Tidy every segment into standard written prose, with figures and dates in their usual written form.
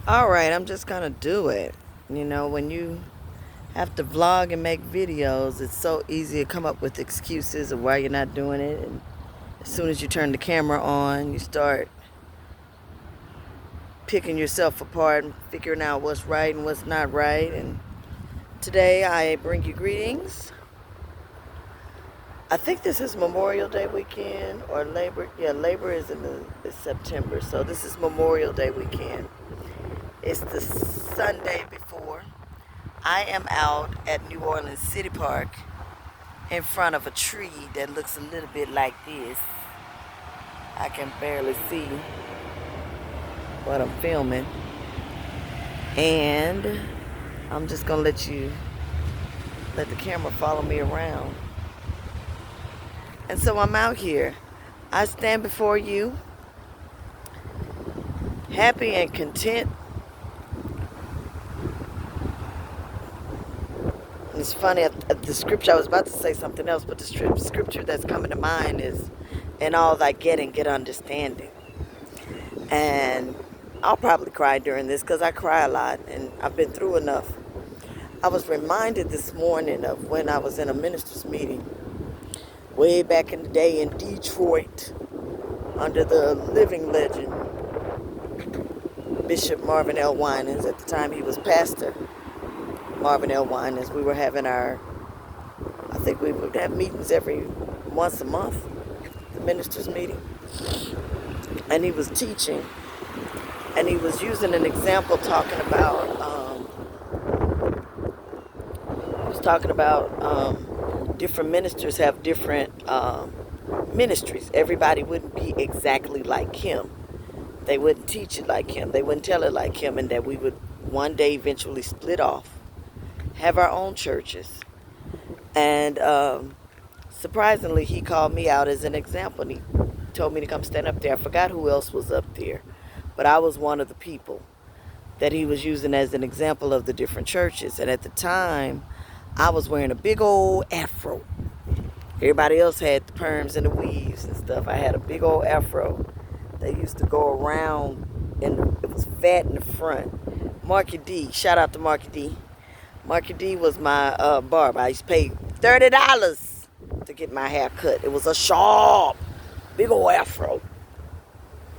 Alright, I'm just gonna do it. You know, when you have to vlog and make videos, it's so easy to come up with excuses of why you're not doing it. And as soon as you turn the camera on, you start picking yourself apart and figuring out what's right and what's not right. And today I bring you greetings. I think this is Memorial Day weekend or Labor. Yeah, Labor is is September. So this is Memorial Day weekend. It's the Sunday before. I am out at New Orleans City Park in front of a tree that looks a little bit like this. I can barely see what I'm filming. And I'm just gonna let the camera follow me around. And so I'm out here. I stand before you happy and content. It's funny, the scripture, I was about to say something else, but the scripture that's coming to mind is, in all thy getting, get understanding. And I'll probably cry during this because I cry a lot and I've been through enough. I was reminded this morning of when I was in a minister's meeting way back in the day in Detroit under the living legend, Bishop Marvin L. Winans. At the time he was pastor. Marvin L. Winans. We were having I think we would have meetings once a month, the ministers' meeting. And he was teaching, and he was using an example talking about, different ministers have different ministries. Everybody wouldn't be exactly like him. They wouldn't teach it like him. They wouldn't tell it like him, and that we would one day eventually split off, have our own churches. And surprisingly, he called me out as an example, and he told me to come stand up there. I forgot who else was up there, but I was one of the people that he was using as an example of the different churches. And at the time, I was wearing a big old afro. Everybody else had the perms and the weaves and stuff. I had a big old afro. They used to go around, and it was fat in the front. Marky D, shout out to Marky D. Marky D was my barber. I used to pay $30 to get my hair cut. It was a sharp, big old afro.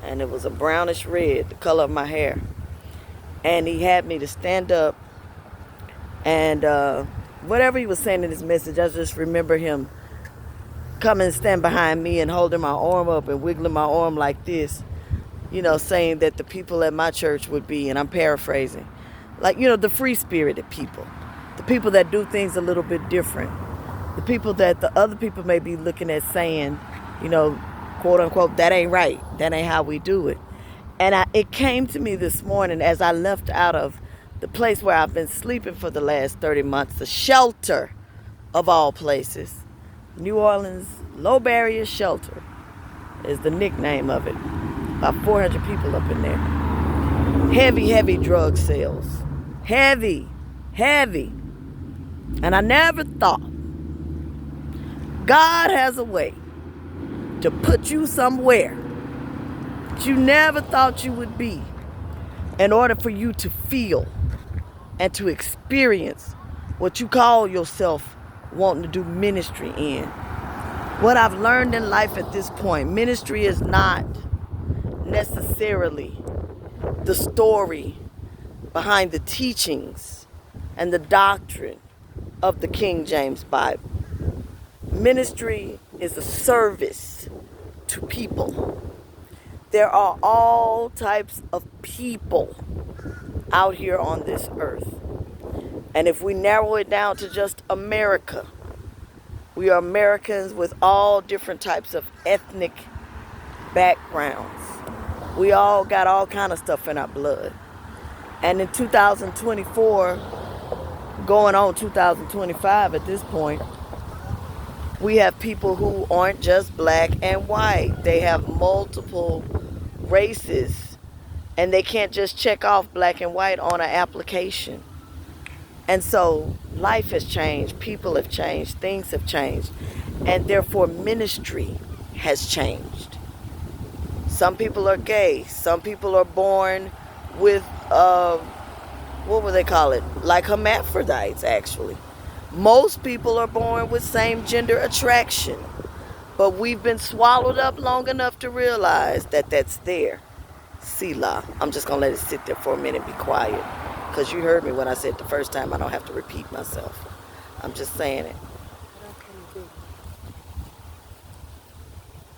And it was a brownish red, the color of my hair. And he had me to stand up, and whatever he was saying in his message, I just remember him coming and stand behind me and holding my arm up and wiggling my arm like this, saying that the people at my church would be, and I'm paraphrasing, like, the free-spirited people, the people that do things a little bit different, the people that the other people may be looking at saying, quote unquote, that ain't right, that ain't how we do it. And it came to me this morning as I left out of the place where I've been sleeping for the last 30 months, the shelter of all places. New Orleans Low Barrier Shelter is the nickname of it. About 400 people up in there. Heavy drug sales. Heavy. And I never thought God has a way to put you somewhere that you never thought you would be in order for you to feel and to experience what you call yourself wanting to do ministry in. What I've learned in life at this point, ministry is not necessarily the story behind the teachings and the doctrine of the King James Bible. Ministry is a service to people. There are all types of people out here on this earth. And if we narrow it down to just America, we are Americans with all different types of ethnic backgrounds. We all got all kind of stuff in our blood. And in 2024, going on 2025 at this point, we have people who aren't just black and white. They have multiple races, and they can't just check off black and white on an application. And so life has changed, people have changed, things have changed, and therefore ministry has changed. Some people are gay, some people are born with, what would they call it? Like hermaphrodites, actually. Most people are born with same gender attraction. But we've been swallowed up long enough to realize that that's there. Selah. I'm just going to let it sit there for a minute, be quiet. Because you heard me when I said the first time. I don't have to repeat myself. I'm just saying it.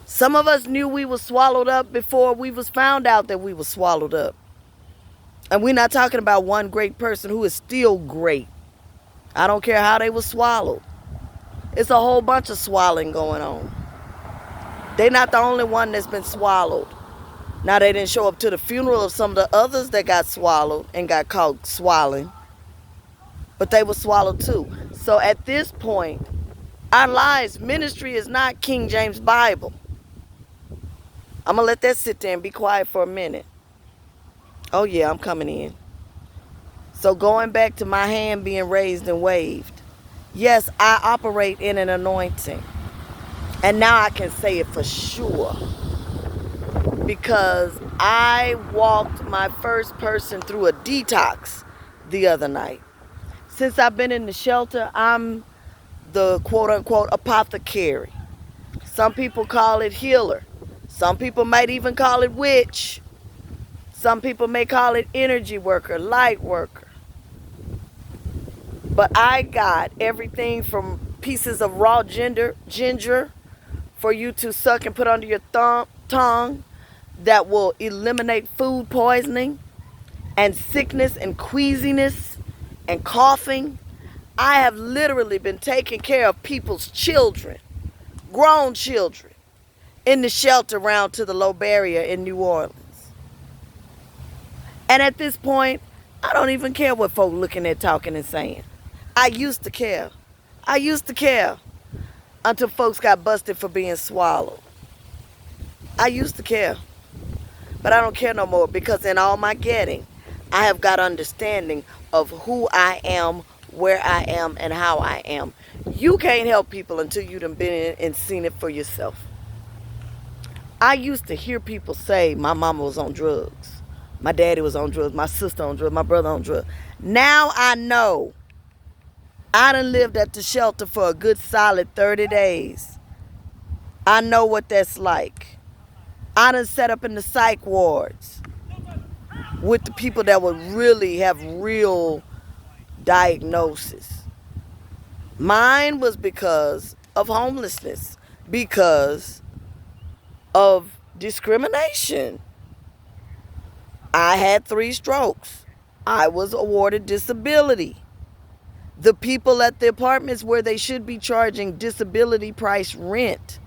Some of us knew we were swallowed up before we was found out that we were swallowed up. And we're not talking about one great person who is still great. I don't care how they were swallowed. It's a whole bunch of swallowing going on. They're not the only one that's been swallowed. Now, they didn't show up to the funeral of some of the others that got swallowed and got caught swallowing. But they were swallowed too. So at this point, our lives, ministry is not King James Bible. I'm going to let that sit there and be quiet for a minute. Oh yeah, I'm coming in. So going back to my hand being raised and waved. Yes, I operate in an anointing. And now I can say it for sure. Because I walked my first person through a detox the other night. Since I've been in the shelter, I'm the quote-unquote apothecary. Some people call it healer. Some people might even call it witch. Some people may call it energy worker, light worker. But I got everything from pieces of raw ginger for you to suck and put under your tongue that will eliminate food poisoning and sickness and queasiness and coughing. I have literally been taking care of people's children, grown children, in the shelter around to the low barrier in New Orleans. And at this point, I don't even care what folk looking at, talking, and saying. I used to care. I used to care until folks got busted for being swallowed. I used to care. But I don't care no more, because in all my getting, I have got understanding of who I am, where I am, and how I am. You can't help people until you done been in and seen it for yourself. I used to hear people say my mama was on drugs. My daddy was on drugs. My sister on drugs. My brother on drugs. Now I know. I done lived at the shelter for a good solid 30 days. I know what that's like. I done set up in the psych wards with the people that would really have real diagnosis. Mine was because of homelessness, because of discrimination. I had 3 strokes. I was awarded disability. The people at the apartments where they should be charging disability price rent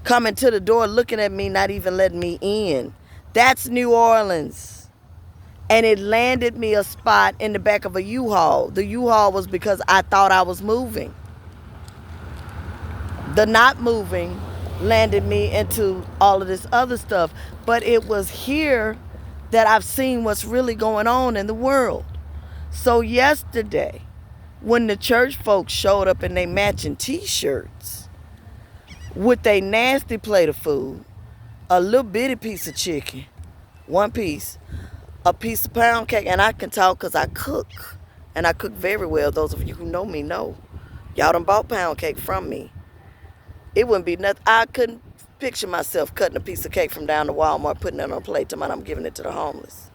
coming to the door looking at me, not even letting me in. That's New Orleans. And it landed me a spot in the back of a Uhaul. The Uhaul was because I thought I was moving. The not moving landed me into all of this other stuff. But it was here that I've seen what's really going on in the world. So yesterday, when the church folks showed up in their matching t-shirts with a nasty plate of food, a little bitty piece of chicken, 1 piece, a piece of pound cake, and I can talk because I cook, and I cook very well. Those of you who know me know. Y'all done bought pound cake from me. It wouldn't be nothing. I couldn't picture myself cutting a piece of cake from down to Walmart, putting it on a plate, to I'm giving it to the homeless.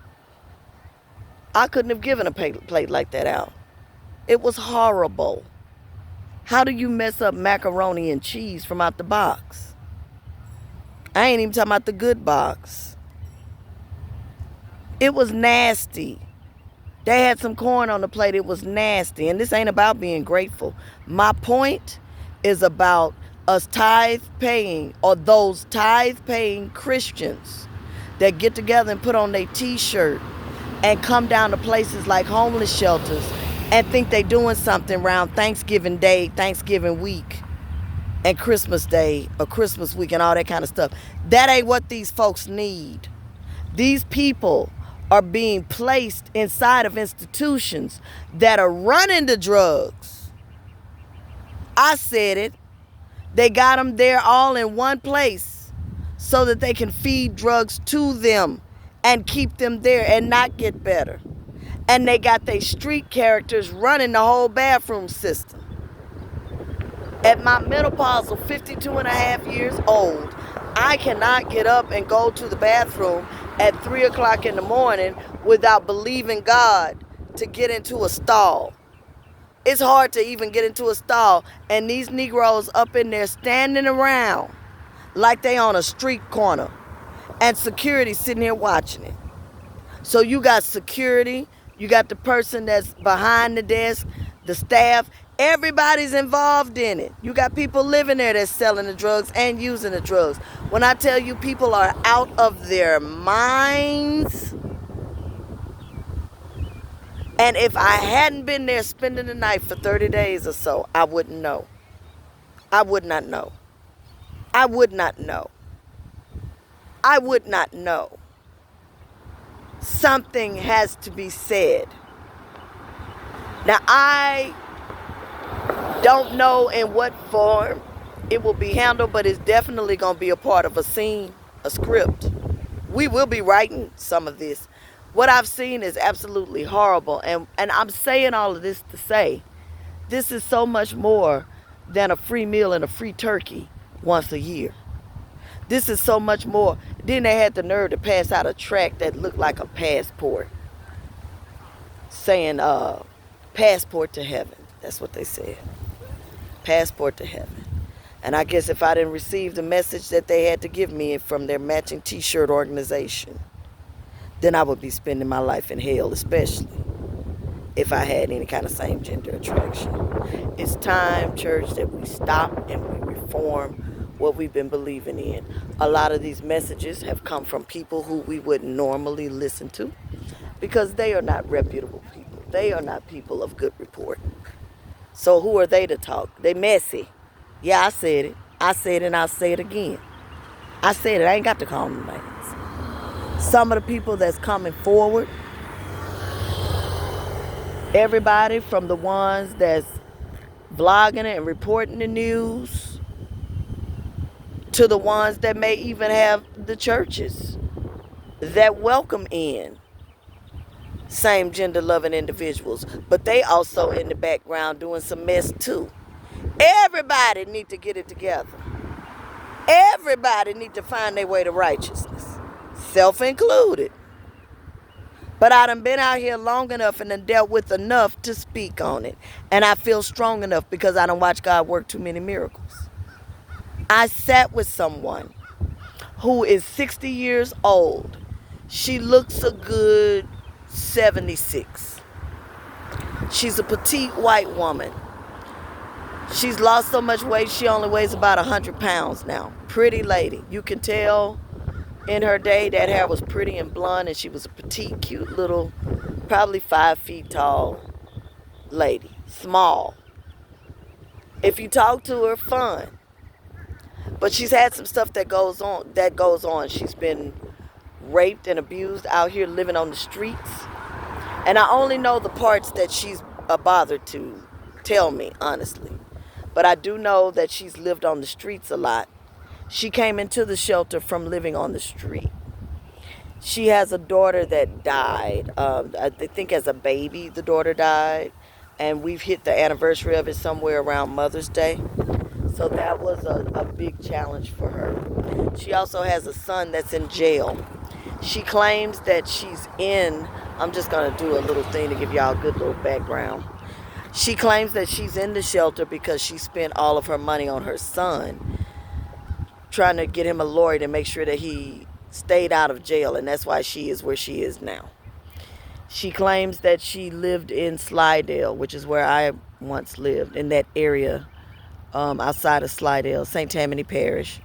I couldn't have given a plate like that out. It was horrible. How do you mess up macaroni and cheese from out the box? I ain't even talking about the good box. It was nasty. They had some corn on the plate. It was nasty. And this ain't about being grateful. My point is about us tithe paying, or those tithe paying Christians that get together and put on their t-shirt and come down to places like homeless shelters and think they doing something around Thanksgiving Day, Thanksgiving week, and Christmas Day or Christmas week and all that kind of stuff. That ain't what these folks need. These people are being placed inside of institutions that are running the drugs. I said it. They got them there all in one place so that they can feed drugs to them and keep them there and not get better. And they got their street characters running the whole bathroom system. At my menopausal 52 and a half years old, I cannot get up and go to the bathroom at 3 o'clock in the morning without believing God to get into a stall. It's hard to even get into a stall, and these Negroes up in there standing around like they on a street corner, and security sitting here watching it. So you got security, you got the person that's behind the desk, the staff, everybody's involved in it. You got people living there that's selling the drugs and using the drugs. When I tell you people are out of their minds, and if I hadn't been there spending the night for 30 days or so, I wouldn't know. I would not know. I would not know. I would not know. Something has to be said. Now, I don't know in what form it will be handled, but it's definitely going to be a part of a scene, a script. We will be writing some of this. What I've seen is absolutely horrible. And I'm saying all of this to say, this is so much more than a free meal and a free turkey once a year. This is so much more. Then they had the nerve to pass out a tract that looked like a passport, saying passport to heaven. That's what they said. Passport to heaven. And I guess if I didn't receive the message that they had to give me from their matching t-shirt organization, then I would be spending my life in hell, especially if I had any kind of same gender attraction. It's time, church, that we stop and we reform what we've been believing in. A lot of these messages have come from people who we wouldn't normally listen to because they are not reputable people. They are not people of good report. So who are they to talk? They messy. Yeah, I said it. I said it and I'll say it again. I said it. I ain't got to call them names. Some of the people that's coming forward, everybody from the ones that's vlogging and reporting the news to the ones that may even have the churches that welcome in same gender loving individuals, but they also in the background doing some mess too. Everybody need to get it together. Everybody need to find their way to righteousness, self included. But I done been out here long enough and done dealt with enough to speak on it. And I feel strong enough because I done watched God work too many miracles. I sat with someone who is 60 years old. She looks a good 76. She's a petite white woman. She's lost so much weight, she only weighs about 100 pounds now. Pretty lady. You can tell in her day that hair was pretty and blonde, and she was a petite, cute little, probably 5 feet tall lady. Small. If you talk to her, fun. But she's had some stuff that goes on. She's been raped and abused out here living on the streets. And I only know the parts that she's bothered to tell me, honestly. But I do know that she's lived on the streets a lot. She came into the shelter from living on the street. She has a daughter that died. I think as a baby, the daughter died. And we've hit the anniversary of it somewhere around Mother's Day. So that was a big challenge for her. She also has a son that's in jail. She claims that she's in, I'm just going to do a little thing to give y'all a good little background. She claims that she's in the shelter because she spent all of her money on her son, trying to get him a lawyer to make sure that he stayed out of jail, and that's why she is where she is now. She claims that she lived in Slidell, which is where I once lived, in that area outside of Slidell, St. Tammany Parish,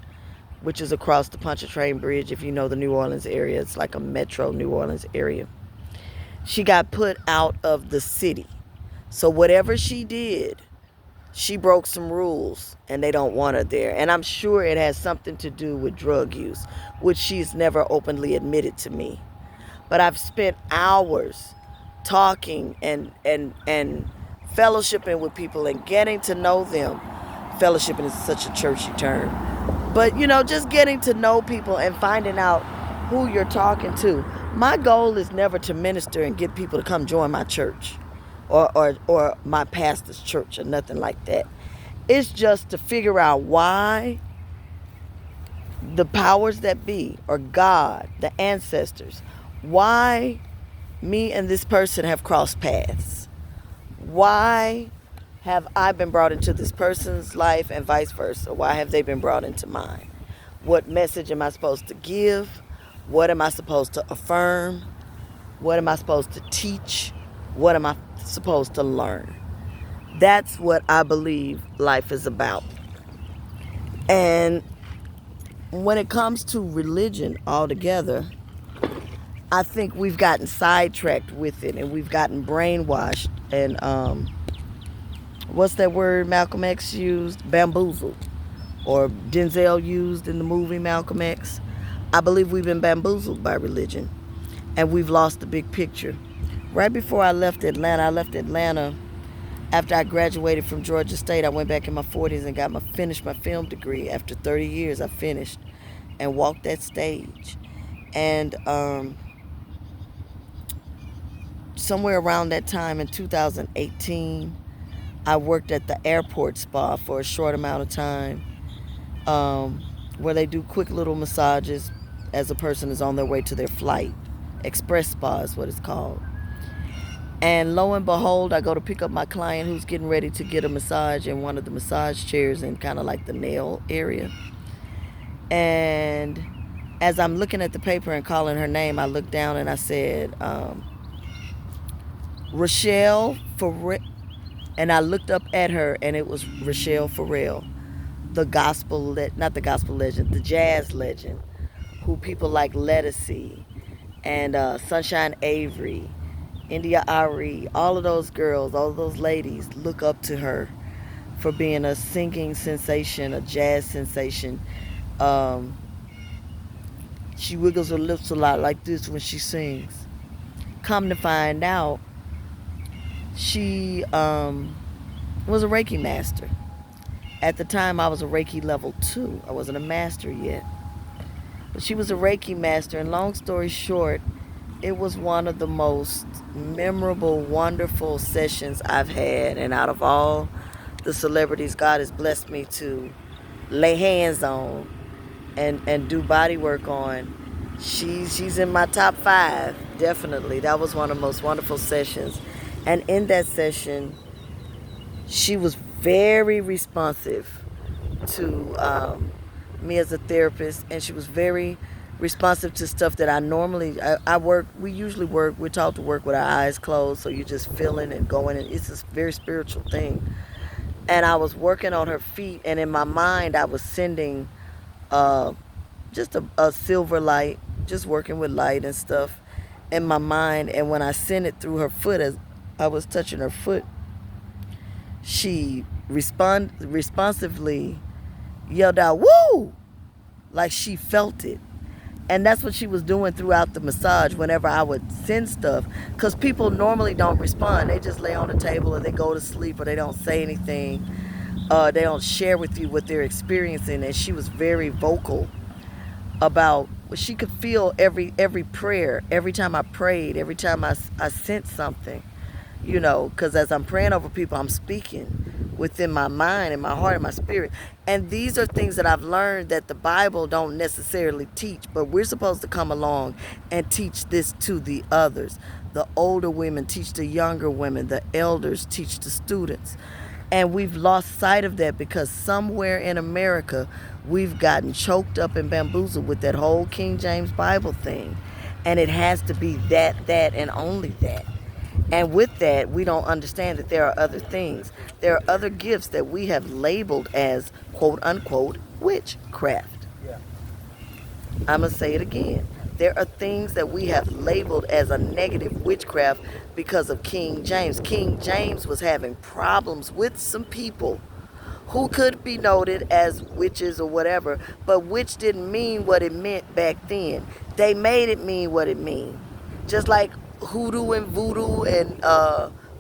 which is across the Pontchartrain Bridge. If you know the New Orleans area, it's like a metro New Orleans area. She got put out of the city. So whatever she did, she broke some rules and they don't want her there. And I'm sure it has something to do with drug use, which she's never openly admitted to me. But I've spent hours talking and fellowshipping with people and getting to know them. Fellowshipping is such a churchy term. But, just getting to know people and finding out who you're talking to. My goal is never to minister and get people to come join my church or my pastor's church or nothing like that. It's just to figure out why the powers that be, or God, the ancestors, why me and this person have crossed paths. Why have I been brought into this person's life and vice versa? Why have they been brought into mine? What message am I supposed to give? What am I supposed to affirm? What am I supposed to teach? What am I supposed to learn? That's what I believe life is about. And when it comes to religion altogether, I think we've gotten sidetracked with it and we've gotten brainwashed and what's that word Malcolm X used? Bamboozled. Or Denzel used in the movie Malcolm X. I believe we've been bamboozled by religion and we've lost the big picture. Right before I left Atlanta after I graduated from Georgia State. I went back in my 40s and finished my film degree. After 30 years, I finished and walked that stage. And somewhere around that time in 2018, I worked at the airport spa for a short amount of time, where they do quick little massages as a person is on their way to their flight. Express spa is what it's called. And lo and behold, I go to pick up my client who's getting ready to get a massage in one of the massage chairs in kind of like the nail area. And as I'm looking at the paper and calling her name, I looked down and I said, Rochelle Farrell. And I looked up at her and it was Rochelle Farrell, the the jazz legend, who people like Lettucey and Sunshine Avery, India Ari, all of those girls, all of those ladies look up to her for being a singing sensation, a jazz sensation. She wiggles her lips a lot like this when she sings. Come to find out, she was a Reiki master. At the time, I was a Reiki level 2. I wasn't a master yet. But she was a Reiki master, and long story short, it was one of the most memorable, wonderful sessions I've had. And out of all the celebrities God has blessed me to lay hands on and do body work on, she's in my top 5, definitely. That was one of the most wonderful sessions. And in that session, she was very responsive to me as a therapist, and she was very responsive to stuff that we usually work, we're taught to work with our eyes closed, so you're just feeling and going, and it's a very spiritual thing. And I was working on her feet, and in my mind I was sending just a silver light, just working with light and stuff in my mind. And when I sent it through her foot, as I was touching her foot, she responsively yelled out, "Woo!" Like she felt it. And that's what she was doing throughout the massage whenever I would send stuff. Because people normally don't respond. They just lay on the table or they go to sleep or they don't say anything. They don't share with you what they're experiencing. And she was very vocal about, she could feel every prayer, every time I prayed, every time I sent something. You know, because as I'm praying over people, I'm speaking within my mind and my heart and my spirit. And these are things that I've learned that the Bible don't necessarily teach, but we're supposed to come along and teach this to the others. The older women teach the younger women, the elders teach the students. And we've lost sight of that because somewhere in America, we've gotten choked up and bamboozled with that whole King James Bible thing. And it has to be that, and only that. And with that, we don't understand that there are other things. There are other gifts that we have labeled as, quote unquote, witchcraft. Yeah. I'm going to say it again. There are things that we have labeled as a negative witchcraft because of King James. King James was having problems with some people who could be noted as witches or whatever, but witch didn't mean what it meant back then. They made it mean what it mean. Just like hoodoo and voodoo and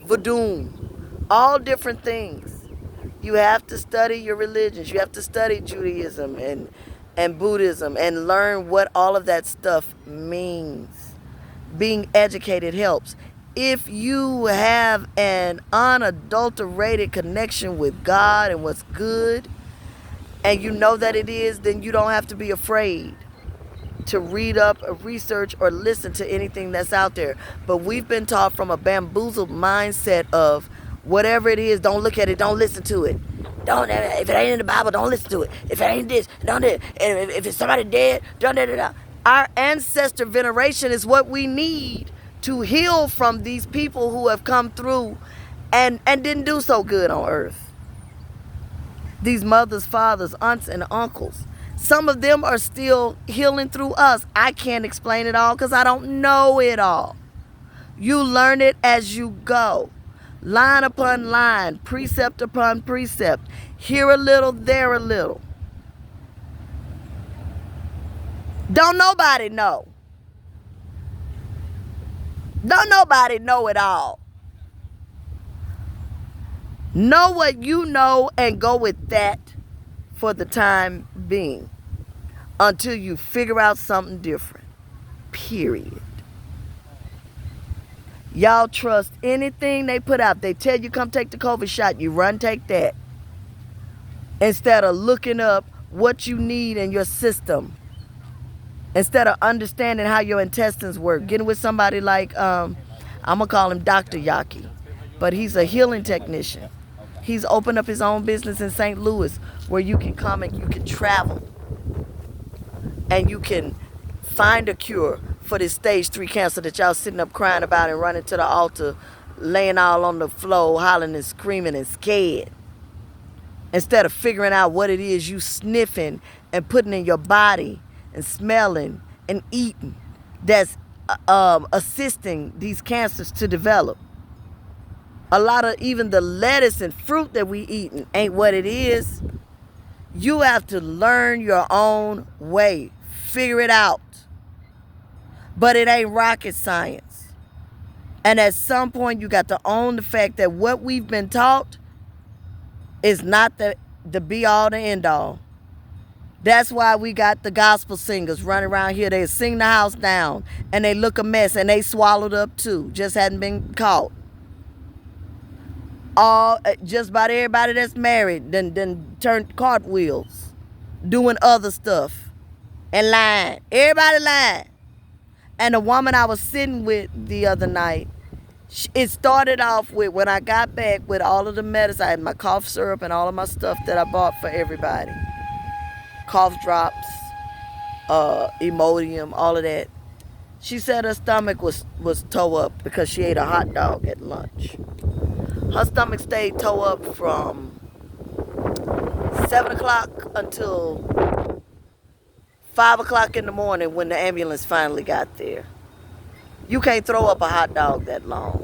voodoo, all different things. You have to study your religions. You have to study Judaism and Buddhism and learn what all of that stuff means. being educated helps. If you have an unadulterated connection with God and what's good, and you know that it is, then you don't have to be afraid to read up or research or listen to anything that's out there. But we've been taught from a bamboozled mindset of whatever it is, don't look at it, don't listen to it. Don't, if it ain't in the Bible, don't listen to it. If it ain't this, don't do it. And if it's somebody dead, don't do it. Our ancestor veneration is what we need to heal from these people who have come through and didn't do so good on earth. These mothers, fathers, aunts, and uncles. Some of them are still healing through us. I can't explain it all because I don't know it all. You learn it as you go. Line upon line, precept upon precept. Here a little, there a little. Don't nobody know. Don't nobody know it all. Know what you know and go with that for the time being until you figure out something different. Period. Y'all trust anything they put out. They tell you come take the COVID shot. You run, take that. Instead of looking up what you need in your system. Instead of understanding how your intestines work. Getting with somebody like, I'm going to call him Dr. Yahriel. But he's a healing technician. He's opened up his own business in St. Louis where you can come and you can travel. And you can find a cure for this stage 3 cancer that y'all sitting up crying about and running to the altar, laying all on the floor, hollering and screaming and scared. Instead of figuring out what it is you sniffing and putting in your body and smelling and eating that's assisting these cancers to develop. A lot of even the lettuce and fruit that we eating ain't what it is. You have to learn your own way. Figure it out. But it ain't rocket science. And at some point you got to own the fact that what we've been taught is not the be all the end all. That's why we got the gospel singers running around here. They sing the house down and they look a mess and they swallowed up too. Just hadn't been caught. Just about everybody that's married then turned cartwheels, doing other stuff and lying. Everybody lying. And the woman I was sitting with the other night, it started off with when I got back with all of the medicine. I had my cough syrup and all of my stuff that I bought for everybody. Cough drops, Imodium, all of that. She said her stomach was toe up because she ate a hot dog at lunch. Her stomach stayed toe up from 7 o'clock until 5 o'clock in the morning when the ambulance finally got there. You can't throw up a hot dog that long.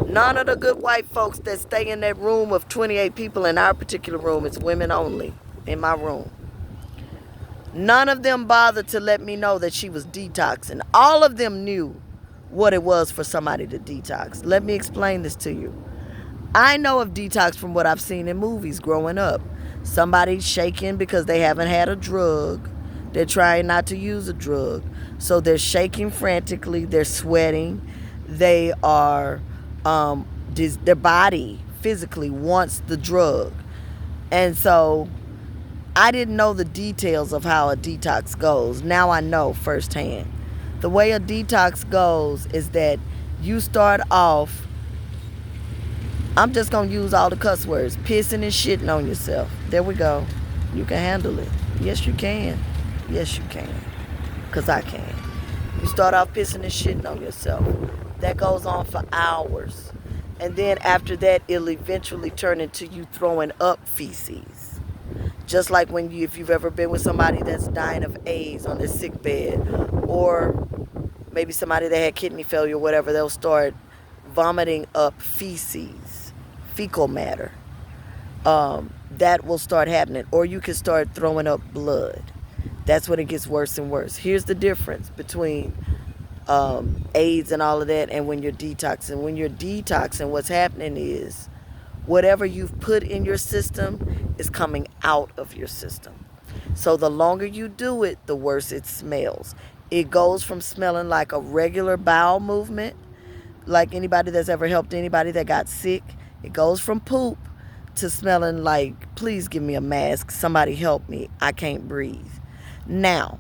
None of the good white folks that stay in that room of 28 people in our particular room, it's women only in my room. None of them bothered to let me know that she was detoxing. All of them knew what it was for somebody to detox. Let me explain this to you. I know of detox from what I've seen in movies growing up. Somebody's shaking because they haven't had a drug. They're trying not to use a drug. So they're shaking frantically. They're sweating. They are, their body physically wants the drug. And so I didn't know the details of how a detox goes. Now I know firsthand. The way a detox goes is that you start off, I'm just going to use all the cuss words, pissing and shitting on yourself. There we go. You can handle it. Yes, you can. Yes, you can. Because I can. You start off pissing and shitting on yourself. That goes on for hours. And then after that, it'll eventually turn into you throwing up feces. Just like if you've ever been with somebody that's dying of AIDS on their sick bed, or maybe somebody that had kidney failure or whatever, they'll start vomiting up feces, fecal matter. That will start happening. Or you can start throwing up blood. That's when it gets worse and worse. Here's the difference between AIDS and all of that and when you're detoxing. When you're detoxing, what's happening is whatever you've put in your system is coming out of your system. So the longer you do it, the worse it smells. It goes from smelling like a regular bowel movement, like anybody that's ever helped anybody that got sick. It goes from poop to smelling like, please give me a mask. Somebody help me. I can't breathe. Now,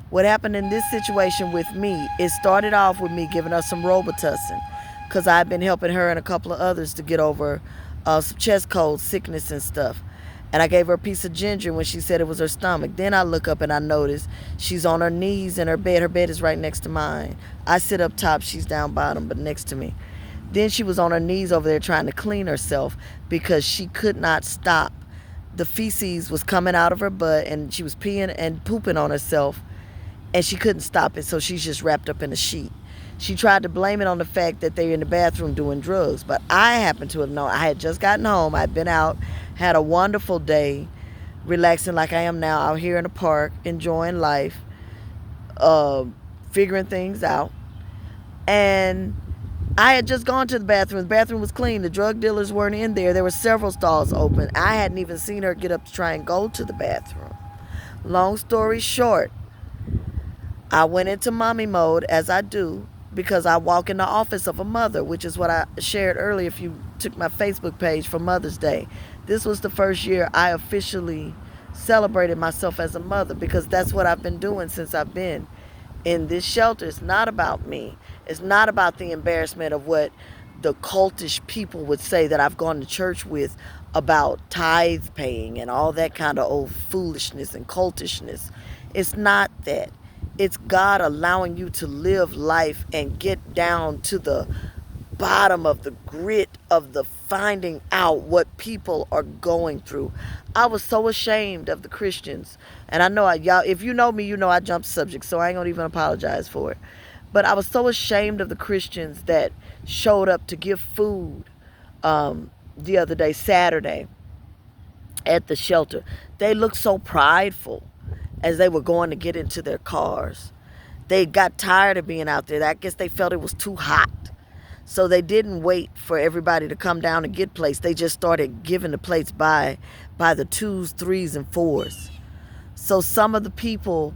what happened in this situation with me, it started off with me giving her some Robitussin because I've been helping her and a couple of others to get over some chest cold, sickness and stuff. And I gave her a piece of ginger when she said it was her stomach. Then I look up and I notice she's on her knees in her bed. Her bed is right next to mine. I sit up top, she's down bottom, but next to me. Then she was on her knees over there trying to clean herself because she could not stop. The feces was coming out of her butt and she was peeing and pooping on herself and she couldn't stop it, so she's just wrapped up in a sheet. She tried to blame it on the fact that they were in the bathroom doing drugs, but I happened to have known. I had just gotten home. I'd been out, had a wonderful day, relaxing like I am now out here in the park, enjoying life, figuring things out. And I had just gone to the bathroom. The bathroom was clean. The drug dealers weren't in there. There were several stalls open. I hadn't even seen her get up to try and go to the bathroom. Long story short, I went into mommy mode, as I do, because I walk in the office of a mother, which is what I shared earlier if you took my Facebook page for Mother's Day. This was the first year I officially celebrated myself as a mother, because that's what I've been doing since I've been in this shelter. It's not about me. It's not about the embarrassment of what the cultish people would say that I've gone to church with about tithe paying and all that kind of old foolishness and cultishness. It's not that. It's God allowing you to live life and get down to the bottom of the grit of the finding out what people are going through. I was so ashamed of the Christians. And I know y'all, if you know me, you know I jump subjects, so I ain't gonna even apologize for it. But I was so ashamed of the Christians that showed up to give food the other day, Saturday, at the shelter. They looked so prideful as they were going to get into their cars. They got tired of being out there. I guess they felt it was too hot. So they didn't wait for everybody to come down and get plates. They just started giving the plates by the 2s, 3s, and 4s. So some of the people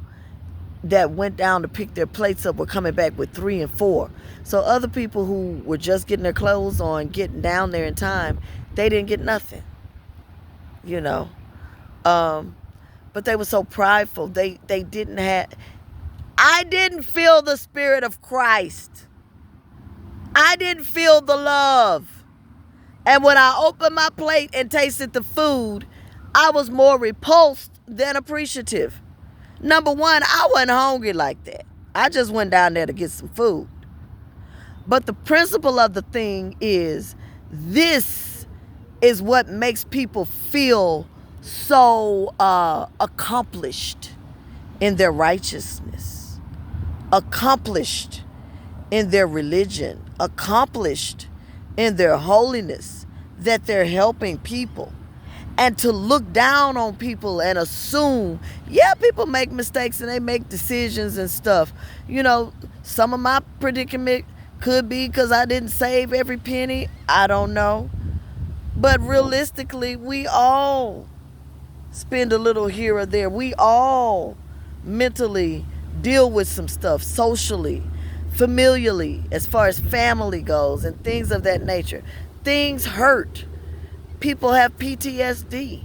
that went down to pick their plates up were coming back with 3 and 4. So other people who were just getting their clothes on, getting down there in time, they didn't get nothing, you know. But they were so prideful. They didn't have... I didn't feel the Spirit of Christ. I didn't feel the love. And when I opened my plate and tasted the food, I was more repulsed than appreciative. Number one, I wasn't hungry like that. I just went down there to get some food. But the principle of the thing is, this is what makes people feel so accomplished in their righteousness, accomplished in their religion, accomplished in their holiness, that they're helping people. And to look down on people and assume, yeah, people make mistakes and they make decisions and stuff. You know, some of my predicament could be because I didn't save every penny. I don't know. But realistically, we all spend a little here or there. We all mentally deal with some stuff socially, familially, as far as family goes and things of that nature. Things hurt. People have PTSD.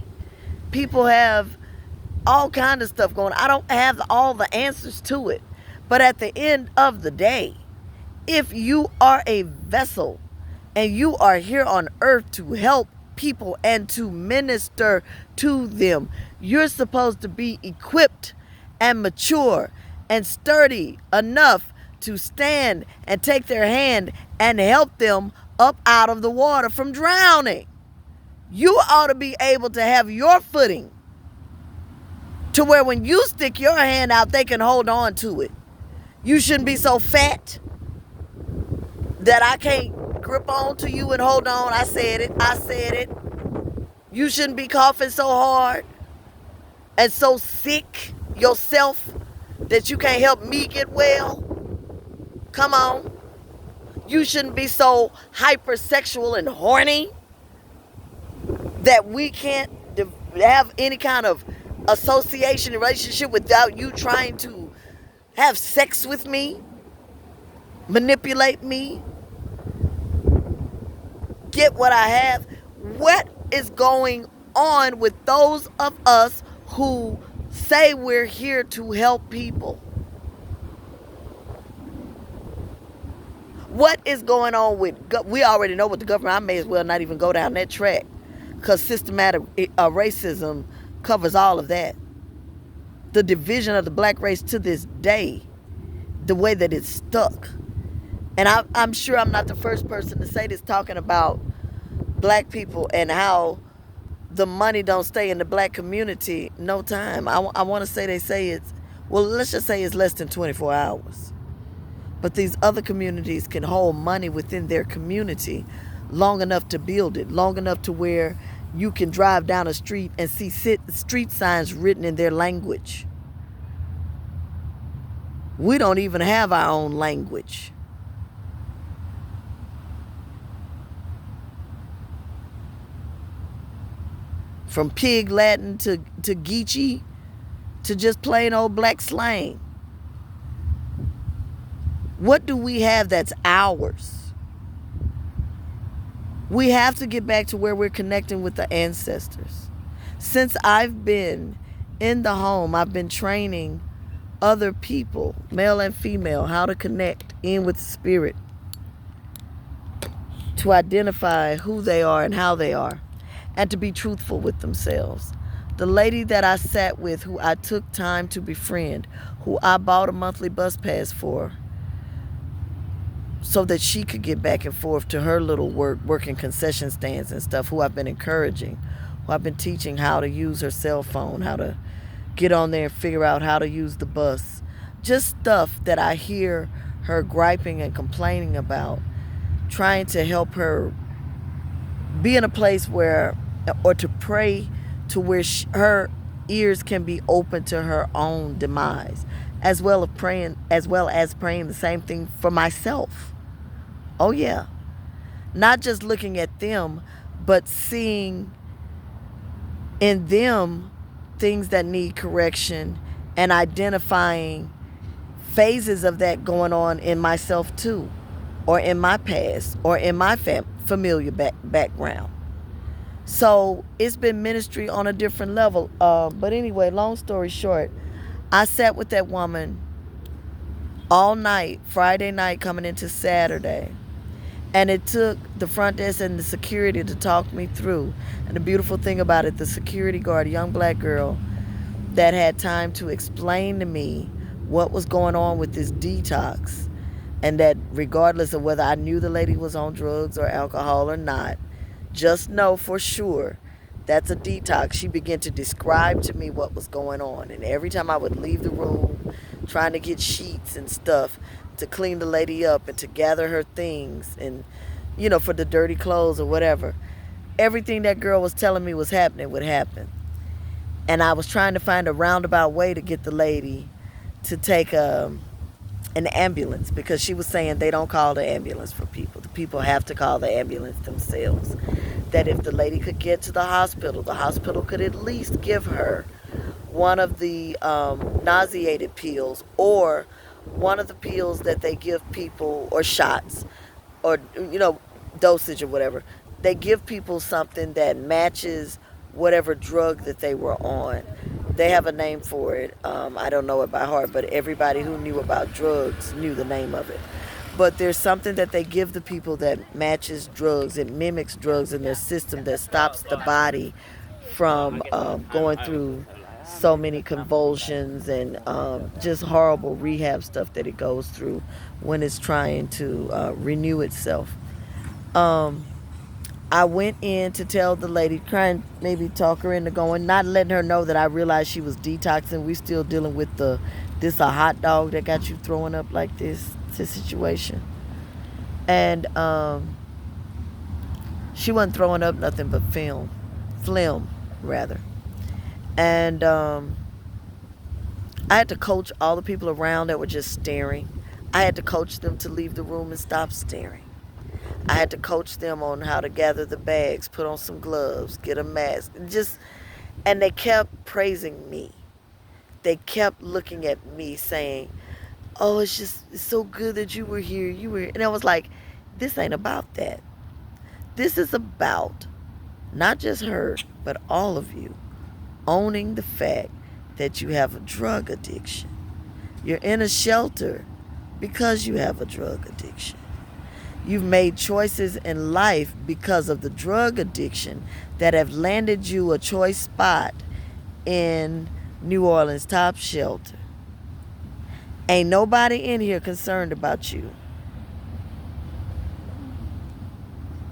People have all kind of stuff going on. I don't have all the answers to it. But at the end of the day, if you are a vessel and you are here on earth to help people and to minister to them, you're supposed to be equipped and mature and sturdy enough to stand and take their hand and help them up out of the water from drowning. You ought to be able to have your footing to where when you stick your hand out, they can hold on to it. You shouldn't be so fat that I can't grip on to you and hold on. I said it. You shouldn't be coughing so hard and so sick yourself that you can't help me get well. Come on. You shouldn't be so hypersexual and horny that we can't have any kind of association and relationship without you trying to have sex with me, manipulate me, get what I have. What is going on with those of us who say we're here to help people? What is going on with, we already know what the government, I may as well not even go down that track, because systematic racism covers all of that. The division of the black race to this day, the way that it's stuck. And I'm sure I'm not the first person to say this, talking about black people and how the money don't stay in the black community no time. I want to say, they say it's, well, let's just say it's less than 24 hours. But these other communities can hold money within their community long enough to build it, long enough to where you can drive down a street and see street signs written in their language. We don't even have our own language. From pig Latin to Geechee to just plain old black slang. What do we have that's ours? We have to get back to where we're connecting with the ancestors. Since I've been in the home, I've been training other people, male and female, how to connect in with spirit, to identify who they are and how they are, and to be truthful with themselves. The lady that I sat with, who I took time to befriend, who I bought a monthly bus pass for, so that she could get back and forth to her little working concession stands and stuff, who I've been encouraging, who I've been teaching how to use her cell phone, how to get on there and figure out how to use the bus. Just stuff that I hear her griping and complaining about, trying to help her be in a place where, or to pray to where her ears can be open to her own demise, as well as praying the same thing for myself. Oh yeah. Not just looking at them, but seeing in them things that need correction, and identifying phases of that going on in myself too, or in my past, or in my familiar background. So it's been ministry on a different level. But anyway, long story short, I sat with that woman all night, Friday night coming into Saturday. And it took the front desk and the security to talk me through. And the beautiful thing about it, the security guard, a young black girl that had time to explain to me what was going on with this detox. And that regardless of whether I knew the lady was on drugs or alcohol or not, just know for sure that's a detox. She began to describe to me what was going on. And every time I would leave the room trying to get sheets and stuff to clean the lady up and to gather her things and, for the dirty clothes or whatever, everything that girl was telling me was happening would happen. And I was trying to find a roundabout way to get the lady to take an ambulance, because she was saying they don't call the ambulance for people. The people have to call the ambulance themselves. That if the lady could get to the hospital could at least give her one of the nauseated pills, or one of the pills that they give people, or shots, or dosage or whatever. They give people something that matches whatever drug that they were on. They have a name for it. I don't know it by heart, but everybody who knew about drugs knew the name of it. But there's something that they give the people that matches drugs. It mimics drugs in their system, that stops the body from going through so many convulsions and just horrible rehab stuff that it goes through when it's trying to renew itself. I went in to tell the lady, trying maybe talk her into going, not letting her know that I realized she was detoxing. We still dealing with this a hot dog that got you throwing up like this situation. And she wasn't throwing up nothing but phlegm rather. And I had to coach all the people around that were just staring. I had to coach them to leave the room and stop staring. I had to coach them on how to gather the bags, put on some gloves, get a mask. And they kept praising me. They kept looking at me saying, oh, it's so good that you were here. You were, and I was like, this ain't about that. This is about not just her, but all of you owning the fact that you have a drug addiction. You're in a shelter because you have a drug addiction. You've made choices in life because of the drug addiction that have landed you a choice spot in New Orleans Top Shelter. Ain't nobody in here concerned about you.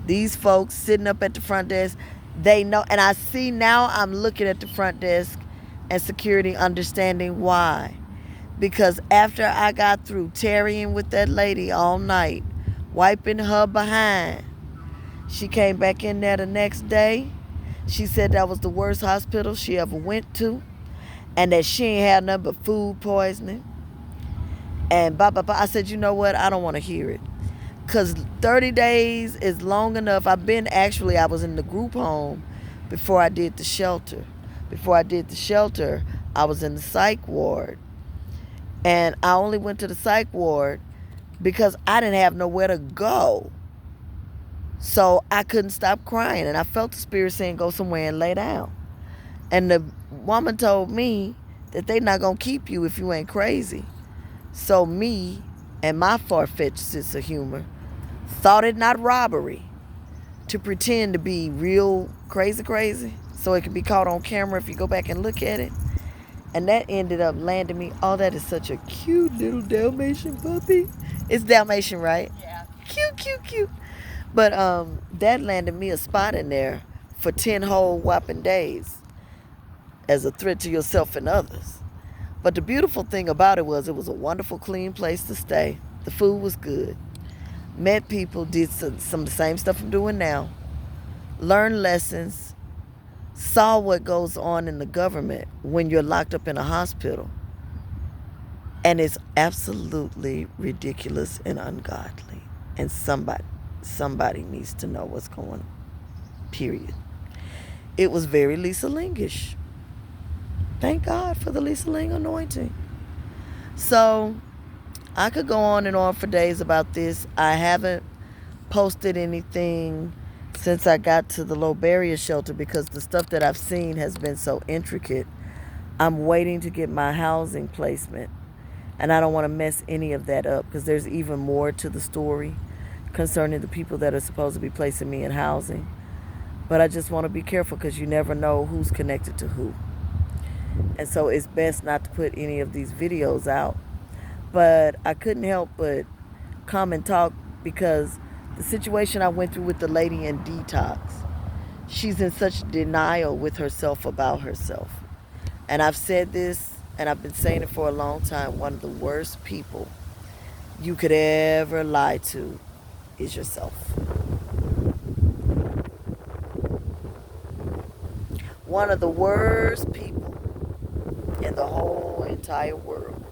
These folks sitting up at the front desk, they know, and I see now I'm looking at the front desk and security understanding why. Because after I got through tarrying with that lady all night, wiping her behind, she came back in there the next day. She said that was the worst hospital she ever went to, and that she ain't had nothing but food poisoning. And blah, blah, blah. I said, you know what? I don't want to hear it. Because 30 days is long enough. I was in the group home before I did the shelter. Before I did the shelter, I was in the psych ward. And I only went to the psych ward because I didn't have nowhere to go. So I couldn't stop crying. And I felt the spirit saying, go somewhere and lay down. And the woman told me that they're not going to keep you if you ain't crazy. So me and my far-fetched sense of humor thought it not robbery to pretend to be real crazy so it could be caught on camera if you go back and look at it. And that ended up landing me, oh, that is such a cute little Dalmatian puppy. It's Dalmatian, right? Yeah. Cute. But that landed me a spot in there for 10 whole whopping days as a threat to yourself and others. But the beautiful thing about it was a wonderful, clean place to stay. The food was good. Met people, did some of the same stuff I'm doing now. Learned lessons. Saw what goes on in the government when you're locked up in a hospital. And it's absolutely ridiculous and ungodly. And somebody needs to know what's going on. Period. It was very Lisa Lingish. Thank God for the Lisa Ling anointing. So I could go on and on for days about this. I haven't posted anything since I got to the low barrier shelter because the stuff that I've seen has been so intricate. I'm waiting to get my housing placement, and I don't want to mess any of that up because there's even more to the story concerning the people that are supposed to be placing me in housing. But I just want to be careful because you never know who's connected to who. And so it's best not to put any of these videos out. But I couldn't help but come and talk because the situation I went through with the lady in detox, she's in such denial with herself about herself. And I've said this, and I've been saying it for a long time, one of the worst people you could ever lie to is yourself. One of the worst people in the whole entire world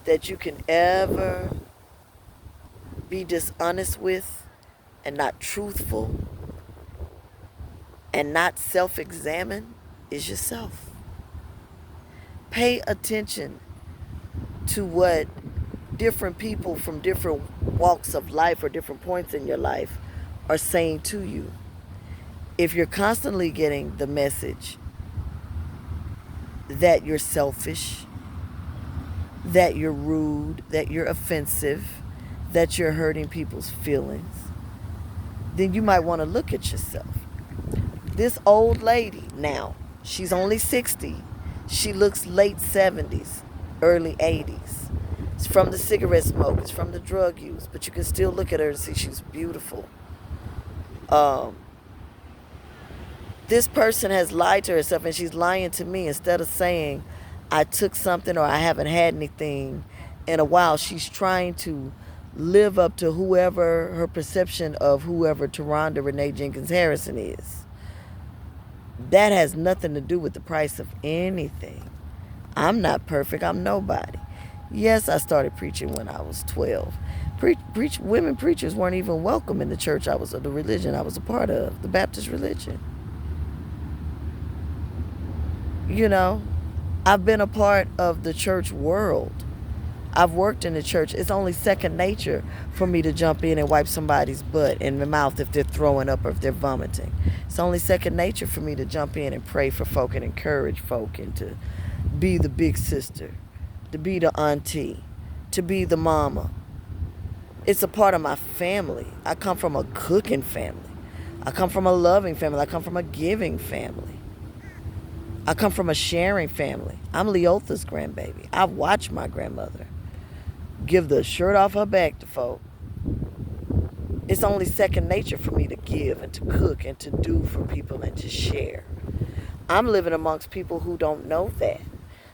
that you can ever be dishonest with and not truthful and not self-examine is yourself. Pay attention to what different people from different walks of life or different points in your life are saying to you. If you're constantly getting the message that you're selfish, that you're rude, that you're offensive, that you're hurting people's feelings, then you might want to look at yourself. This old lady now, she's only 60. She looks late 70s, early 80s. It's from the cigarette smoke, it's from the drug use, but you can still look at her and see she's beautiful. This person has lied to herself, and she's lying to me. Instead of saying, I took something or I haven't had anything in a while, she's trying to live up to whoever her perception of whoever Taronda Renee Jenkins Harrison is. That has nothing to do with the price of anything. I'm not perfect. I'm nobody. Yes, I started preaching when I was 12. Women preachers weren't even welcome in the church the religion I was a part of, the Baptist religion. You know, I've been a part of the church world I've worked in the church. It's only second nature for me to jump in and wipe somebody's butt in the mouth if they're throwing up or if they're vomiting. It's only second nature for me to jump in and pray for folk and encourage folk and to be the big sister, to be the auntie, to be the mama. It's a part of my family. I come from a cooking family. I come from a loving family. I come from a giving family. I come from a sharing family. I'm Leotha's grandbaby. I've watched my grandmother give the shirt off her back to folk. It's only second nature for me to give and to cook and to do for people and to share. I'm living amongst people who don't know that.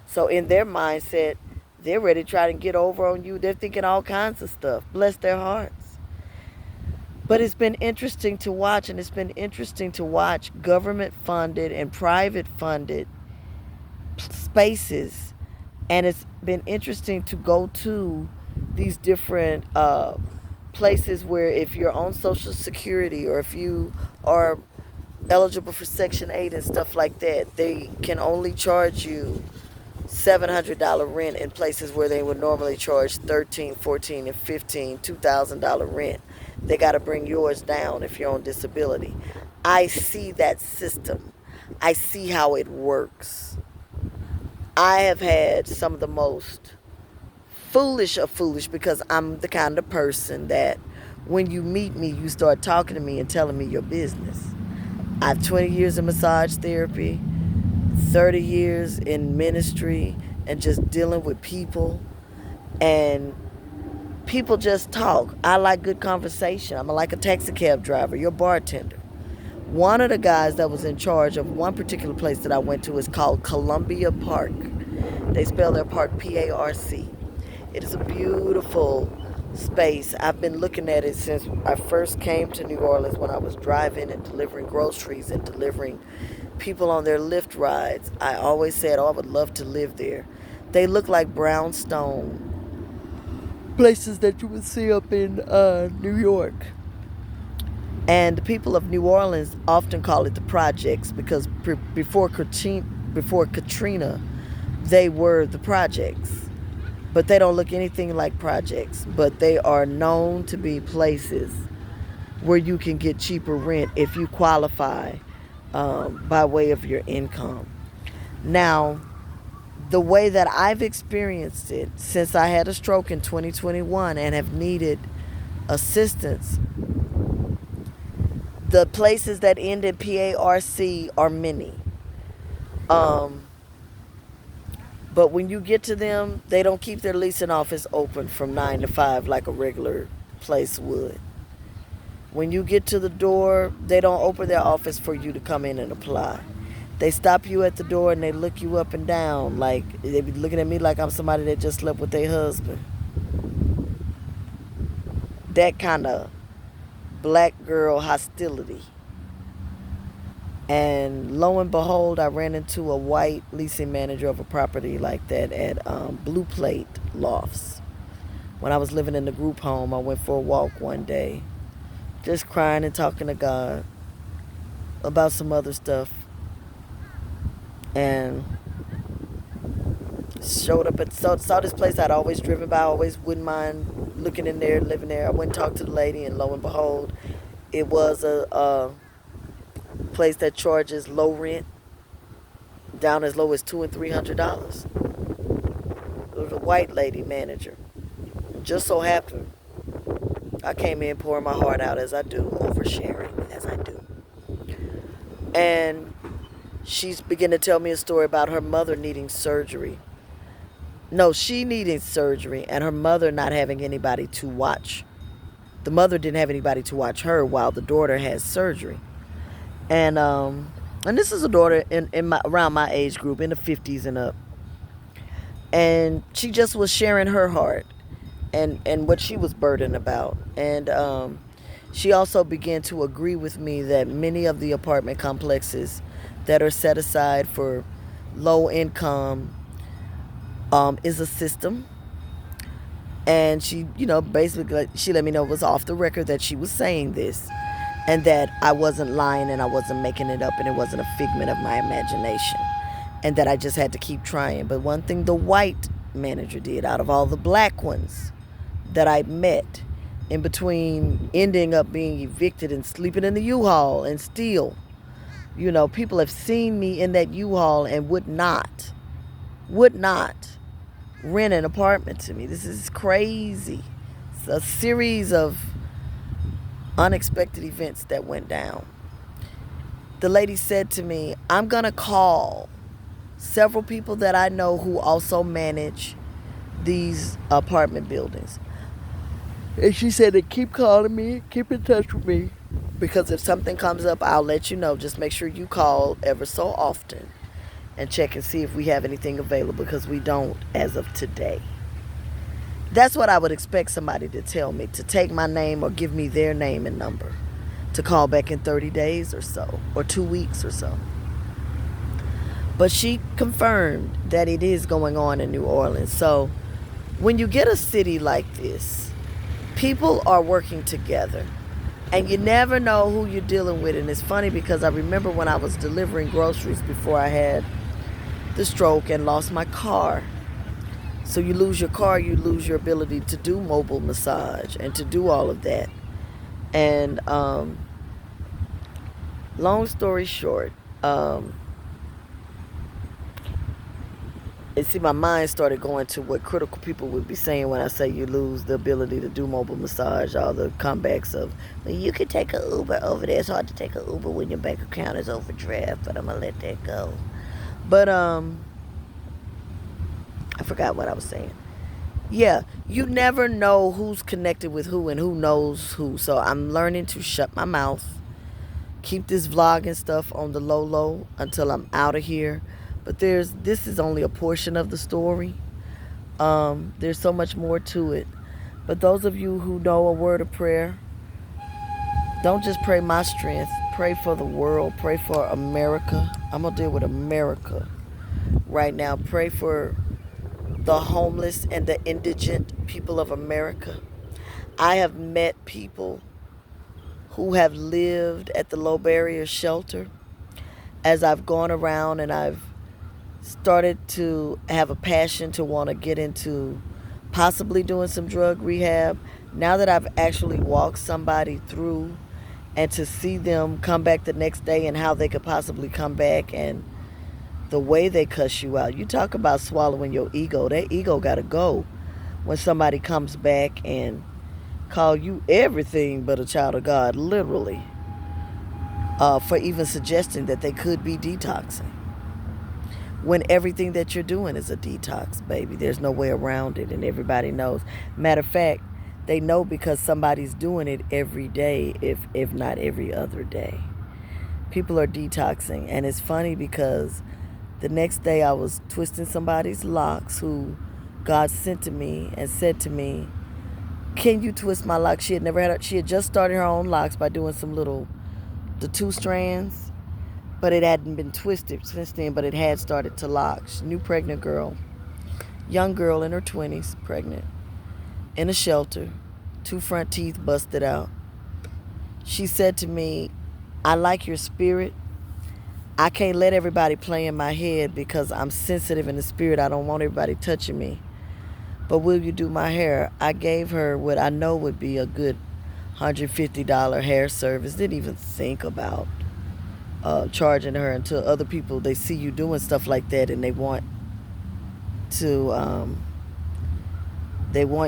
So in their mindset, they're ready to try to get over on you. They're thinking all kinds of stuff. Bless their hearts. But it's been interesting to watch, and it's been interesting to watch government-funded and private-funded spaces. And it's been interesting to go to these different places where if you're on Social Security or if you are eligible for Section 8 and stuff like that, they can only charge you $700 rent in places where they would normally charge $13, $14, and $15, $2,000 rent. They got to bring yours down if you're on disability. I see that system. I see how it works. I have had some of the most foolish of foolish, because I'm the kind of person that when you meet me, you start talking to me and telling me your business. I have 20 years in massage therapy, 30 years in ministry and just dealing with people, and people just talk. I like good conversation. I'm like a taxi cab driver, your bartender. One of the guys that was in charge of one particular place that I went to is called Columbia Park. They spell their park P-A-R-C. It is a beautiful space. I've been looking at it since I first came to New Orleans, when I was driving and delivering groceries and delivering people on their Lyft rides. I always said, oh, I would love to live there. They look like brownstone places that you would see up in New York. And the people of New Orleans often call it the projects, because before Katrina, they were the projects. But they don't look anything like projects. But they are known to be places where you can get cheaper rent if you qualify by way of your income. Now, the way that I've experienced it since I had a stroke in 2021 and have needed assistance, the places that end in PARC are many. But when you get to them, they don't keep their leasing office open from 9 to 5 like a regular place would. When you get to the door, they don't open their office for you to come in and apply. They stop you at the door and they look you up and down, like they be looking at me like I'm somebody that just slept with their husband. That kind of black girl hostility. And lo and behold, I ran into a white leasing manager of a property like that at Blue Plate Lofts. When I was living in the group home, I went for a walk one day, just crying and talking to God about some other stuff. And showed up and saw this place I'd always driven by, always wouldn't mind looking in there, living there. I went and talked to the lady, and lo and behold, it was a place that charges low rent, down as low as $200 and $300. It was a white lady manager. Just so happened, I came in pouring my heart out, as I do, oversharing as I do. And she's beginning to tell me a story about her mother needing surgery. No, she needing surgery and her mother not having anybody to watch. The mother didn't have anybody to watch her while the daughter has surgery. And this is a daughter around my age group, in the 50s and up. And she just was sharing her heart and what she was burdened about. And she also began to agree with me that many of the apartment complexes that are set aside for low income is a system. And she, basically, she let me know it was off the record that she was saying this, and that I wasn't lying and I wasn't making it up and it wasn't a figment of my imagination, and that I just had to keep trying. But one thing the white manager did, out of all the black ones that I met, in between ending up being evicted and sleeping in the U-Haul and still, people have seen me in that U-Haul and would not rent an apartment to me. This is crazy. It's a series of unexpected events that went down. The lady said to me, I'm going to call several people that I know who also manage these apartment buildings. And she said to keep calling me, keep in touch with me, because if something comes up, I'll let you know. Just make sure you call ever so often and check and see if we have anything available, because we don't as of today. That's what I would expect somebody to tell me, to take my name or give me their name and number, to call back in 30 days or so, or 2 weeks or so. But she confirmed that it is going on in New Orleans. So when you get a city like this, people are working together, and you never know who you're dealing with. And it's funny because I remember when I was delivering groceries before I had the stroke and lost my car. So you lose your car, you lose your ability to do mobile massage and to do all of that. And long story short, and see, my mind started going to what critical people would be saying when I say you lose the ability to do mobile massage, all the comebacks of, well, you can take an Uber over there. It's hard to take an Uber when your bank account is overdraft, but I'm going to let that go. But I forgot what I was saying. Yeah, you never know who's connected with who and who knows who. So I'm learning to shut my mouth, keep this vlog and stuff on the low until I'm out of here. But this is only a portion of the story. There's so much more to it. But those of you who know a word of prayer, don't just pray my strength. Pray for the world. Pray for America. I'm going to deal with America right now. Pray for the homeless and the indigent people of America. I have met people who have lived at the low barrier shelter as I've gone around, and I've started to have a passion to want to get into possibly doing some drug rehab. Now that I've actually walked somebody through, and to see them come back the next day and how they could possibly come back, and the way they cuss you out. You talk about swallowing your ego. That ego got to go when somebody comes back and call you everything but a child of God, literally, for even suggesting that they could be detoxing, when everything that you're doing is a detox, baby. There's no way around it, and everybody knows. Matter of fact, they know because somebody's doing it every day, if not every other day. People are detoxing, and it's funny because the next day I was twisting somebody's locks who God sent to me and said to me, can you twist my locks? She had just started her own locks by doing the 2 strands, but it hadn't been twisted since then, but it had started to lock. New pregnant girl, young girl in her 20s, pregnant, in a shelter, 2 front teeth busted out. She said to me, I like your spirit. I can't let everybody play in my head because I'm sensitive in the spirit. I don't want everybody touching me. But will you do my hair? I gave her what I know would be a good $150 hair service. Didn't even think about charging her until other people, they see you doing stuff like that and they want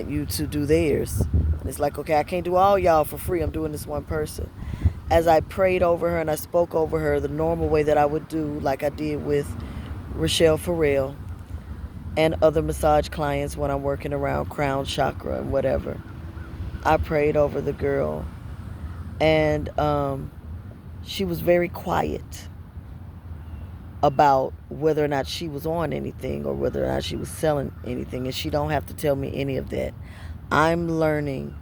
you to do theirs. And it's like, okay, I can't do all y'all for free. I'm doing this one person. As I prayed over her and I spoke over her the normal way that I would do, like I did with Rochelle Farrell and other massage clients when I'm working around crown chakra and whatever, I prayed over the girl, and she was very quiet about whether or not she was on anything or whether or not she was selling anything, and she don't have to tell me any of that. I'm learning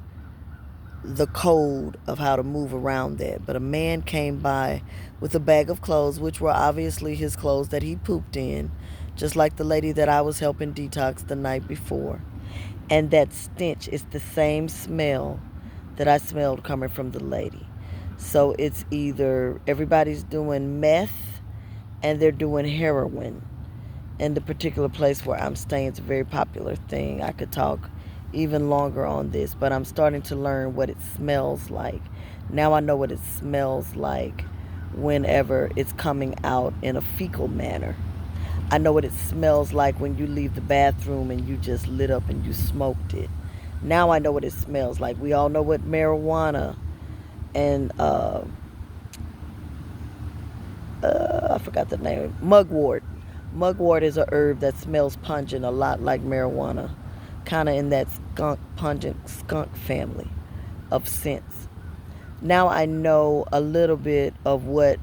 the code of how to move around that. But a man came by with a bag of clothes, which were obviously his clothes that he pooped in, just like the lady that I was helping detox the night before. And that stench is the same smell that I smelled coming from the lady. So it's either everybody's doing meth and they're doing heroin in the particular place where I'm staying. It's a very popular thing. I could talk even longer on this, but I'm starting to learn what it smells like. Now I know what it smells like whenever it's coming out in a fecal manner. I know what it smells like when you leave the bathroom and you just lit up and you smoked it. Now I know what it smells like. We all know what marijuana and I forgot the name. Mugwort. Mugwort is a herb that smells pungent, a lot like marijuana, kind of in that pungent skunk family of scents. Now I know a little bit of what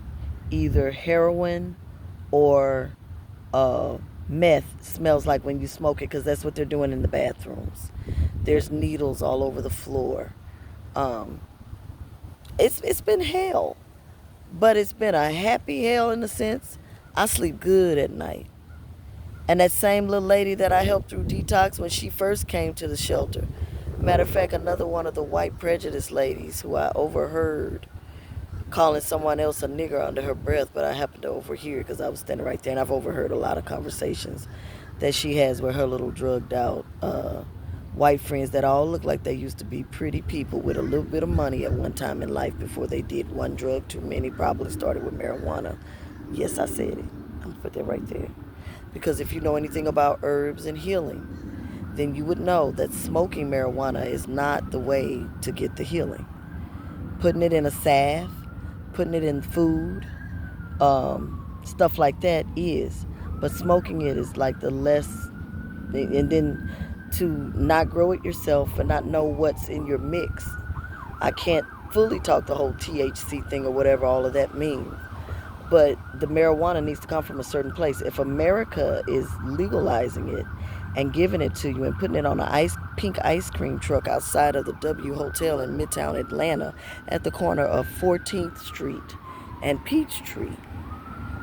either heroin or meth smells like when you smoke it, because that's what they're doing in the bathrooms. There's needles all over the floor. Um, it's been hell, but it's been a happy hell in a sense. I sleep good at night. And that same little lady that I helped through detox when she first came to the shelter, matter of fact, another one of the white prejudice ladies who I overheard calling someone else a nigger under her breath, but I happened to overhear because I was standing right there, and I've overheard a lot of conversations that she has with her little drugged out white friends that all look like they used to be pretty people with a little bit of money at one time in life before they did one drug too many, probably started with marijuana. Yes, I said it. I'm going to put that right there. Because if you know anything about herbs and healing, then you would know that smoking marijuana is not the way to get the healing. Putting it in a salve, putting it in food, stuff like that is. But smoking it is like the less, and then to not grow it yourself and not know what's in your mix. I can't fully talk the whole THC thing or whatever all of that means. But the marijuana needs to come from a certain place. If America is legalizing it and giving it to you and putting it on a pink ice cream truck outside of the W Hotel in Midtown Atlanta at the corner of 14th Street and Peachtree,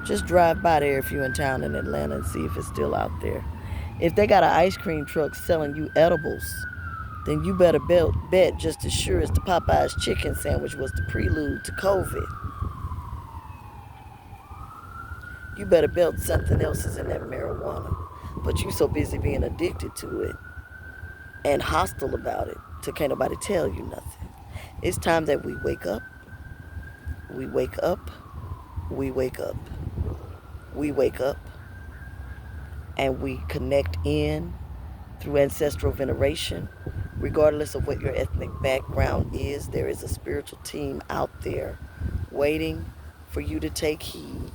just drive by there if you're in town in Atlanta and see if it's still out there. If they got an ice cream truck selling you edibles, then you better bet just as sure as the Popeye's chicken sandwich was the prelude to COVID. You better bet something else is in that marijuana. But you so busy being addicted to it and hostile about it till can't nobody tell you nothing. It's time that we wake up. We wake up. We wake up. We wake up. And we connect in through ancestral veneration. Regardless of what your ethnic background is, there is a spiritual team out there waiting for you to take heed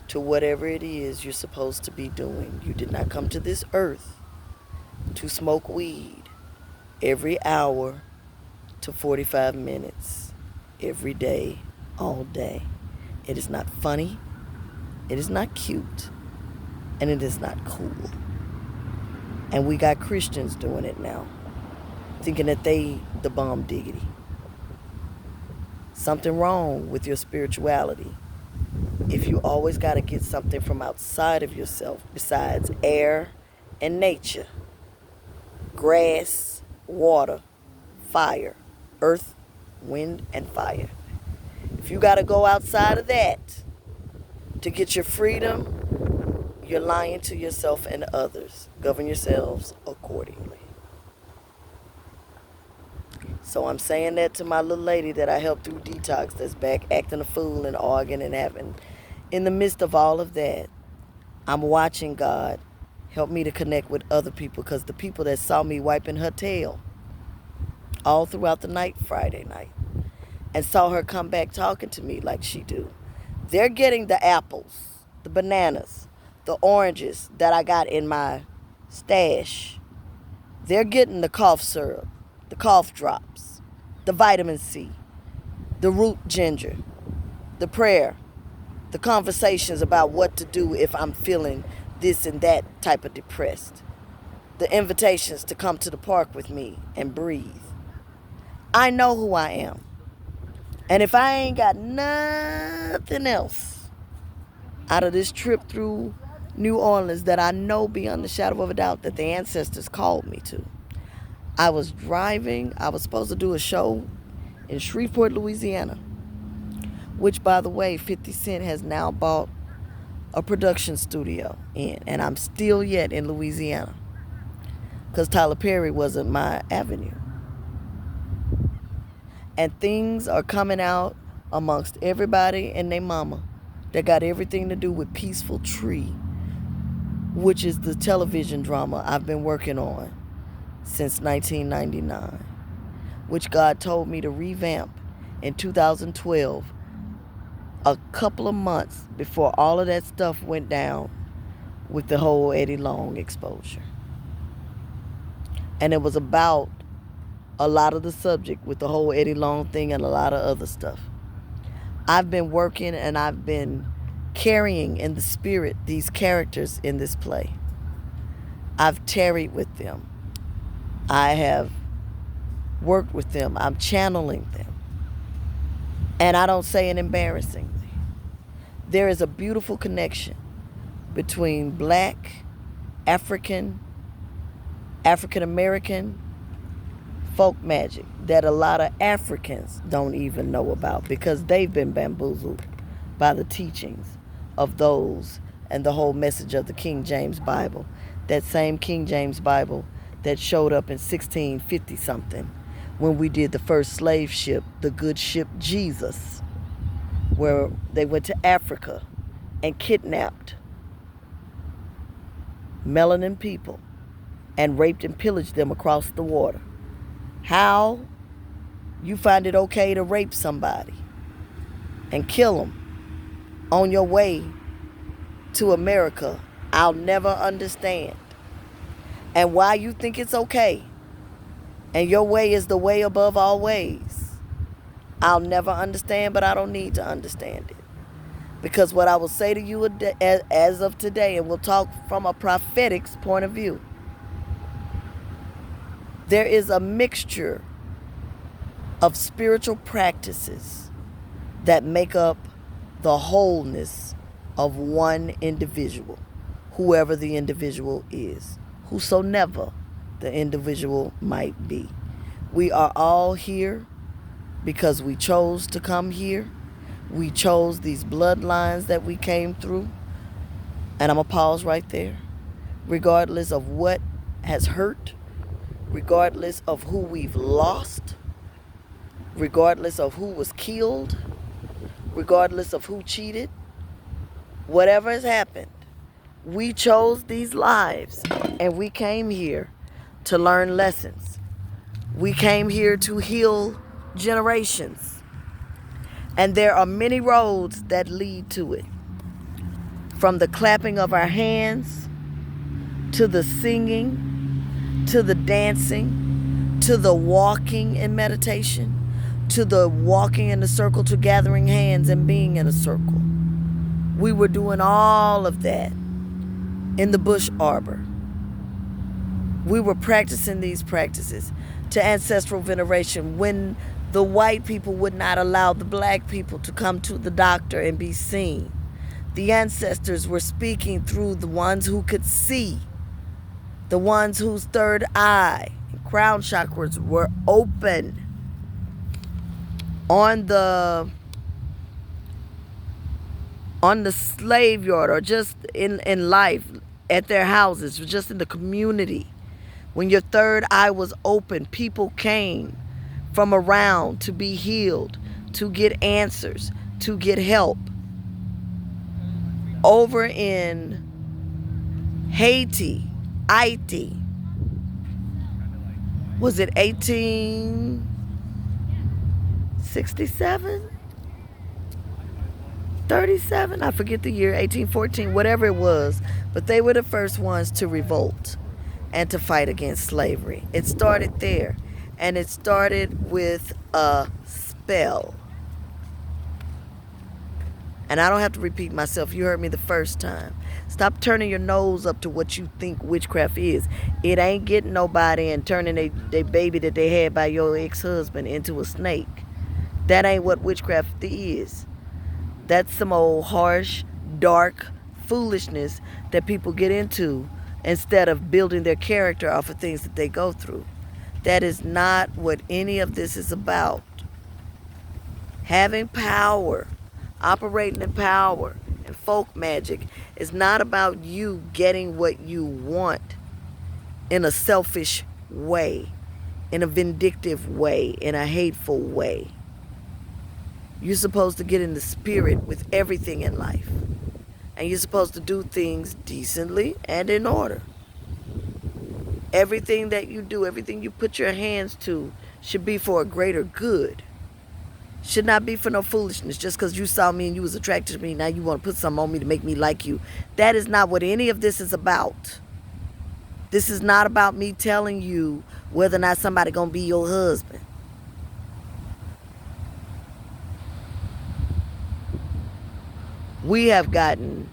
to whatever it is you're supposed to be doing. You did not come to this earth to smoke weed every hour to 45 minutes every day, all day. It is not funny, it is not cute, and it is not cool. And we got Christians doing it now, thinking that they the bomb diggity. Something wrong with your spirituality if you always got to get something from outside of yourself besides air and nature, grass, water, fire, earth, wind, and fire. If you got to go outside of that to get your freedom, you're lying to yourself and others. Govern yourselves accordingly. So I'm saying that to my little lady that I helped through detox that's back acting a fool and arguing and having. In the midst of all of that, I'm watching God help me to connect with other people, because the people that saw me wiping her tail all throughout the night Friday night and saw her come back talking to me like she do, they're getting the apples, the bananas, the oranges that I got in my stash. They're getting the cough syrup, the cough drops, the vitamin C, the root ginger, the prayer, the conversations about what to do if I'm feeling this and that type of depressed, the invitations to come to the park with me and breathe. I know who I am. And if I ain't got nothing else out of this trip through New Orleans that I know beyond the shadow of a doubt that the ancestors called me to, I was driving. I was supposed to do a show in Shreveport, Louisiana, which, by the way, 50 Cent has now bought a production studio in, and I'm still yet in Louisiana, because Tyler Perry wasn't my avenue. And things are coming out amongst everybody and their mama that got everything to do with Peaceful Tree, which is the television drama I've been working on since 1999, which God told me to revamp in 2012, a couple of months before all of that stuff went down with the whole Eddie Long exposure. And it was about a lot of the subject with the whole Eddie Long thing and a lot of other stuff. I've been working and I've been carrying in the spirit these characters in this play. I've tarried with them. I have worked with them. I'm channeling them. And I don't say it embarrassingly. There is a beautiful connection between Black, African American folk magic that a lot of Africans don't even know about, because they've been bamboozled by the teachings of those and the whole message of the King James Bible. That same King James Bible that showed up in 1650 something when we did the first slave ship, the good ship Jesus, where they went to Africa and kidnapped melanin people and raped and pillaged them across the water. How you find it okay to rape somebody and kill them on your way to America, I'll never understand. And why you think it's okay and your way is the way above all ways, I'll never understand, but I don't need to understand it. Because what I will say to you as of today, and we'll talk from a prophetic's point of view, there is a mixture of spiritual practices that make up the wholeness of one individual, whoever the individual is, whosoever the individual might be. We are all here because we chose to come here. We chose these bloodlines that we came through. And I'm going to pause right there. Regardless of what has hurt, regardless of who we've lost, regardless of who was killed, regardless of who cheated, whatever has happened, we chose these lives and we came here to learn lessons. We came here to heal generations. And there are many roads that lead to it. From the clapping of our hands, to the singing, to the dancing, to the walking in meditation, to the walking in a circle, to gathering hands and being in a circle. We were doing all of that in the bush arbor. We were practicing these practices to ancestral veneration when the white people would not allow the black people to come to the doctor and be seen. The ancestors were speaking through the ones who could see, the ones whose third eye and crown chakras were open. On the slave yard, or just in life, at their houses, just in the community. When your third eye was open, people came from around to be healed, to get answers, to get help. Over in Haiti, was it 1867? 37? I forget the year, 1814, whatever it was. But they were the first ones to revolt and to fight against slavery. It started there. And it started with a spell. And I don't have to repeat myself. You heard me the first time. Stop turning your nose up to what you think witchcraft is. It ain't getting nobody and turning their baby that they had by your ex-husband into a snake. That ain't what witchcraft is. That's some old harsh, dark foolishness that people get into instead of building their character off of things that they go through. That is not what any of this is about. Having power, operating in power, and folk magic is not about you getting what you want in a selfish way, in a vindictive way, in a hateful way. You're supposed to get in the spirit with everything in life. And you're supposed to do things decently and in order. Everything that you do, everything you put your hands to should be for a greater good. Should not be for no foolishness. Just because you saw me and you was attracted to me, now you want to put something on me to make me like you. That is not what any of this is about. This is not about me telling you whether or not somebody going to be your husband. We have gotten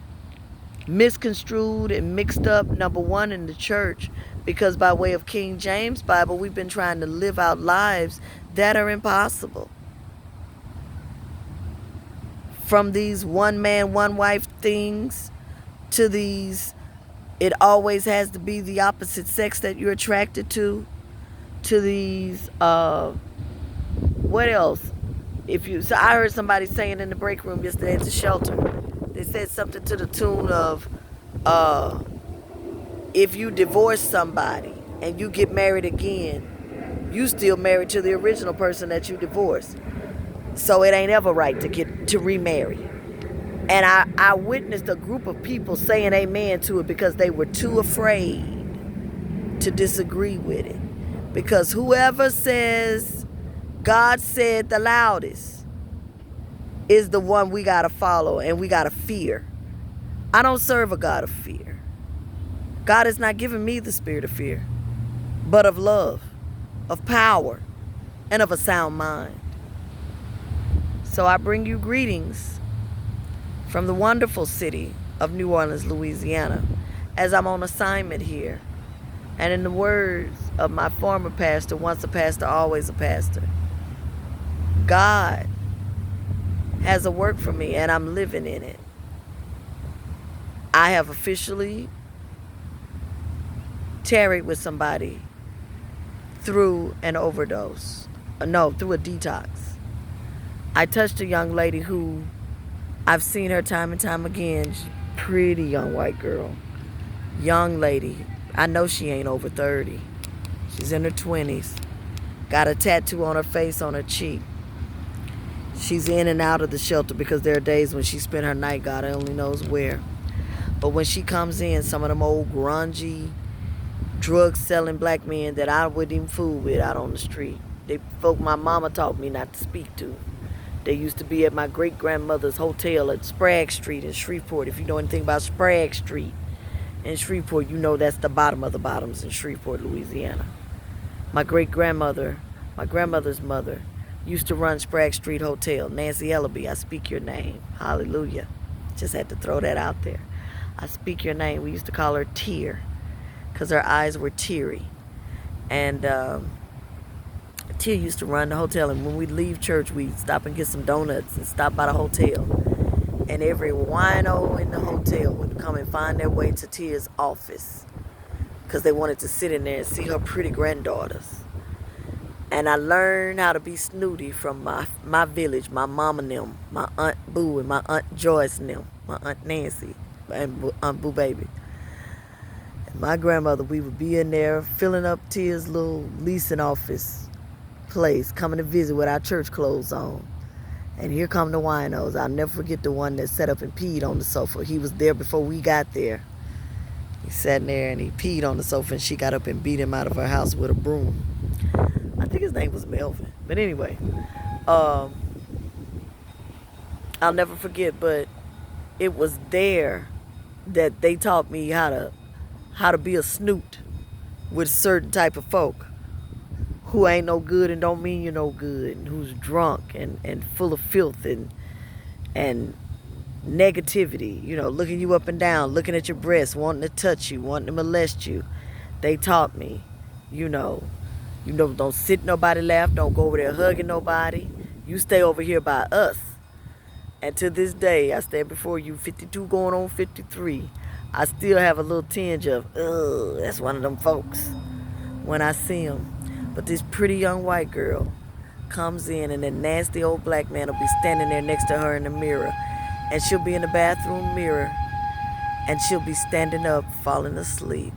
misconstrued and mixed up, number one, in the church, because by way of King James Bible, we've been trying to live out lives that are impossible. From these one man, one wife things to these, it always has to be the opposite sex that you're attracted to these, what else? So I heard somebody saying in the break room yesterday at the shelter, they said something to the tune of, if you divorce somebody and you get married again, you still married to the original person that you divorced. So it ain't ever right to remarry. And I witnessed a group of people saying amen to it because they were too afraid to disagree with it. Because whoever says God said the loudest is the one we got to follow and we got to fear. I don't serve a God of fear. God has not given me the spirit of fear, but of love, of power, and of a sound mind. So I bring you greetings from the wonderful city of New Orleans, Louisiana, as I'm on assignment here. And in the words of my former pastor, once a pastor, always a pastor, God has a work for me and I'm living in it. I have officially tarried with somebody through an overdose. Through a detox. I touched a young lady who I've seen her time and time again. She's a pretty young white girl. Young lady. I know she ain't over 30. She's in her 20s. Got a tattoo on her face, on her cheek. She's in and out of the shelter because there are days when she spent her night, God only knows where. But when she comes in, some of them old grungy, drug-selling black men that I wouldn't even fool with out on the street. They folk my mama taught me not to speak to. They used to be at my great-grandmother's hotel at Sprague Street in Shreveport. If you know anything about Sprague Street in Shreveport, you know that's the bottom of the bottoms in Shreveport, Louisiana. My great-grandmother, my grandmother's mother, used to run Sprague Street Hotel. Nancy Ellaby, I speak your name. Hallelujah. Just had to throw that out there. I speak your name. We used to call her Tear because her eyes were teary. And Tia used to run the hotel, and when we'd leave church, we'd stop and get some donuts and stop by the hotel. And every wino in the hotel would come and find their way to Tia's office because they wanted to sit in there and see her pretty granddaughters. And I learned how to be snooty from my village, my mama and them, my Aunt Boo and my Aunt Joyce and them, my Aunt Nancy and Aunt Boo Baby. And my grandmother, we would be in there filling up Tia's little leasing office place, coming to visit with our church clothes on. And here come the winos. I'll never forget the one that sat up and peed on the sofa. He was there before we got there. He sat in there and he peed on the sofa, and she got up and beat him out of her house with a broom. I think his name was Melvin. But anyway, I'll never forget, but it was there that they taught me how to be a snoot with certain type of folk who ain't no good and don't mean you no good, and who's drunk and full of filth and negativity, you know, looking you up and down, looking at your breasts, wanting to touch you, wanting to molest you. They taught me, you know, don't sit nobody laugh, don't go over there hugging nobody. You stay over here by us. And to this day, I stand before you, 52 going on 53. I still have a little tinge of, ugh, that's one of them folks when I see them. But this pretty young white girl comes in, and that nasty old black man will be standing there next to her in the mirror. and she'll be in the bathroom mirror, and she'll be standing up, falling asleep,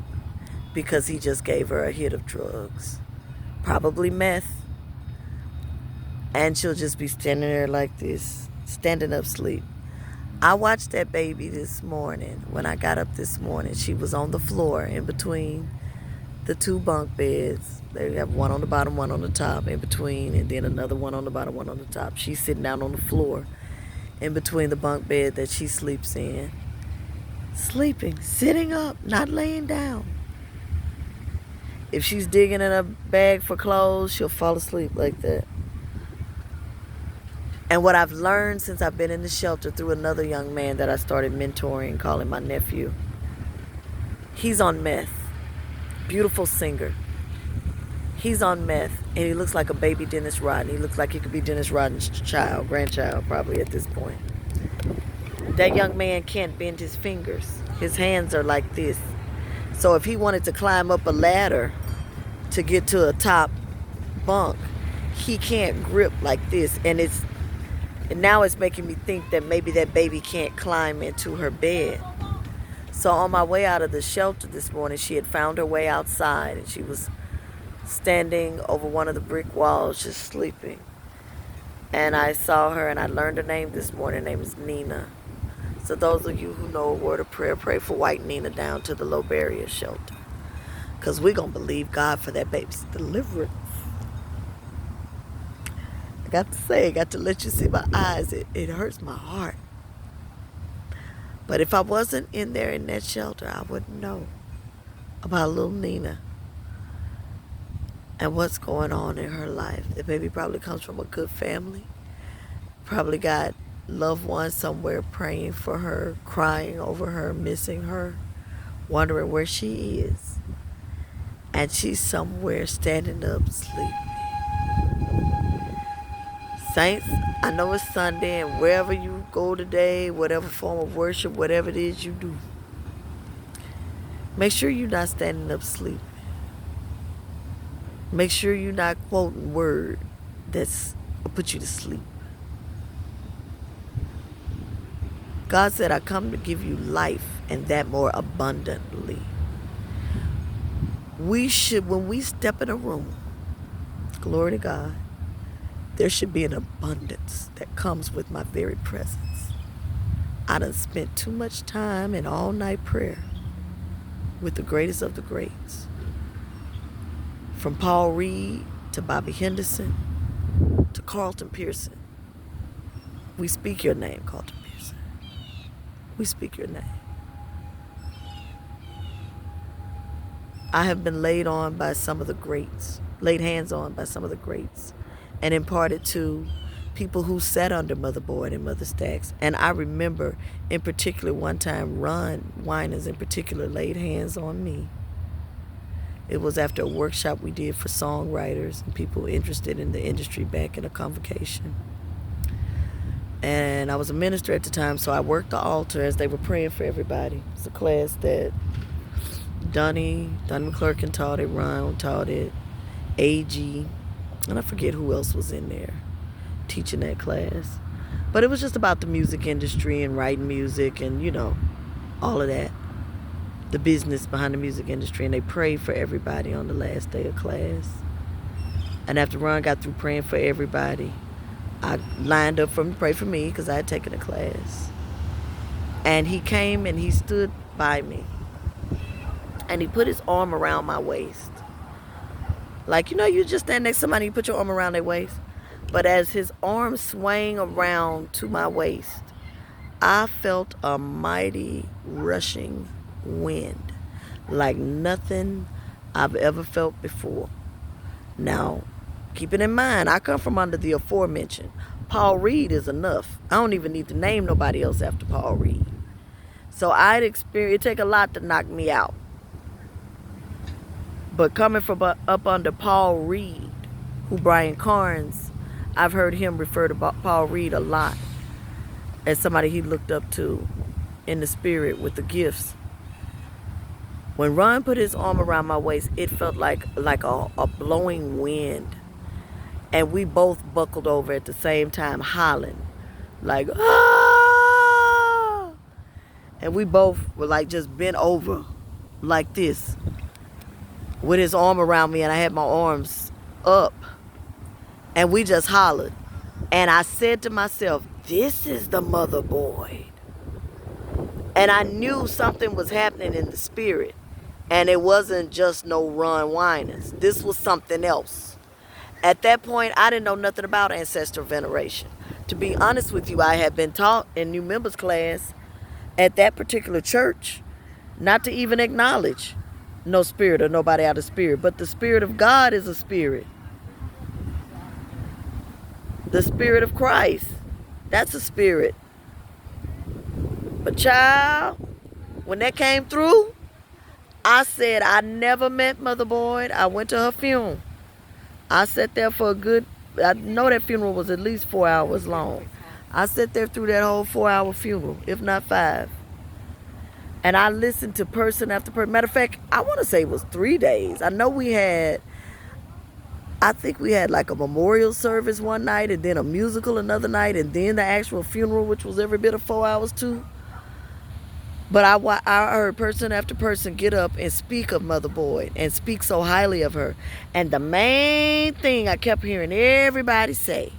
because he just gave her a hit of drugs, probably meth, and she'll just be standing there like this, standing up asleep. I watched that baby this morning. When I got up this morning, she was on the floor in between the two bunk beds. They have one on the bottom, one on the top, in between, and then another one on the bottom, one on the top. She's sitting down on the floor in between the bunk bed that she sleeps in. Sleeping, sitting up, not laying down. If she's digging in a bag for clothes, she'll fall asleep like that. And what I've learned since I've been in the shelter through another young man that I started mentoring, calling my nephew, he's on meth. Beautiful singer. He's on meth, and he looks like a baby Dennis Rodman. He looks like he could be Dennis Rodman's child, grandchild, probably at this point. That young man can't bend his fingers. His hands are like this. So if he wanted to climb up a ladder to get to a top bunk, he can't grip like this. And now it's making me think that maybe that baby can't climb into her bed. So on my way out of the shelter this morning, she had found her way outside, and she was standing over one of the brick walls just sleeping. And I saw her, and I learned her name this morning. Her name is Nina. So those of you who know a word of prayer, pray for white Nina down to the low barrier shelter, because we're going to believe God for that baby's deliverance. I got to say, I got to let you see my eyes. It hurts my heart. But if I wasn't in there in that shelter, I wouldn't know about little Nina and what's going on in her life. The baby probably comes from a good family. Probably got loved ones somewhere praying for her, crying over her, missing her, wondering where she is. And she's somewhere standing up sleeping. Saints, I know it's Sunday, and wherever you go today, whatever form of worship, whatever it is you do, make sure you're not standing up sleeping. Make sure you're not quoting word that's will put you to sleep. God said, I come to give you life, and that more abundantly. We should, when we step in a room, glory to God, there should be an abundance that comes with my very presence. I done spent too much time in all-night prayer with the greatest of the greats. From Paul Reed to Bobby Henderson to Carlton Pearson. We speak your name, Carlton Pearson. We speak your name. I have been laid on by some of the greats, laid hands on by some of the greats, and imparted to people who sat under Mother Boyd and Mother Stacks. And I remember in particular one time Ron Winans in particular laid hands on me. It was after a workshop we did for songwriters and people interested in the industry back in a convocation. And I was a minister at the time, so I worked the altar as they were praying for everybody. It's a class that Donnie McClurkin taught it, Ron taught it, AG, and I forget who else was in there teaching that class. But it was just about the music industry and writing music and, you know, all of that. The business behind the music industry. And they prayed for everybody on the last day of class. And after Ron got through praying for everybody, I lined up for him to pray for me because I had taken a class. And he came and he stood by me. And he put his arm around my waist. Like, you know, you just stand next to somebody, you put your arm around their waist. But as his arm swang around to my waist, I felt a mighty rushing wind, like nothing I've ever felt before. Now, keeping in mind, I come from under the aforementioned. Paul Reed is enough. I don't even need to name nobody else after Paul Reed. So I'd experienced, it take a lot to knock me out. But coming from up under Paul Reed, who Brian Carnes, I've heard him refer to Paul Reed a lot as somebody he looked up to in the spirit with the gifts. When Ron put his arm around my waist, it felt like a blowing wind. And we both buckled over at the same time, hollering. Like, ah! And we both were like just bent over like this with his arm around me, and I had my arms up, and we just hollered. And I said to myself, this is the mother boy. And I knew something was happening in the spirit. And it wasn't just no run whiners. This was something else. At that point, I didn't know nothing about ancestral veneration. To be honest with you, I had been taught in new members class at that particular church not to even acknowledge no spirit or nobody out of spirit. But the Spirit of God is a spirit. The Spirit of Christ, that's a spirit. But child, when that came through, I said I never met Mother Boyd. I went to her funeral. I sat there for I know that funeral was at least 4 hours long. I sat there through that whole 4-hour funeral, if not 5. And I listened to person after person. Matter of fact, I want to say it was 3 days. I know I think we had like a memorial service one night, and then a musical another night, and then the actual funeral, which was every bit of 4 hours too. But I heard person after person get up and speak of Mother Boyd and speak so highly of her. And the main thing I kept hearing everybody say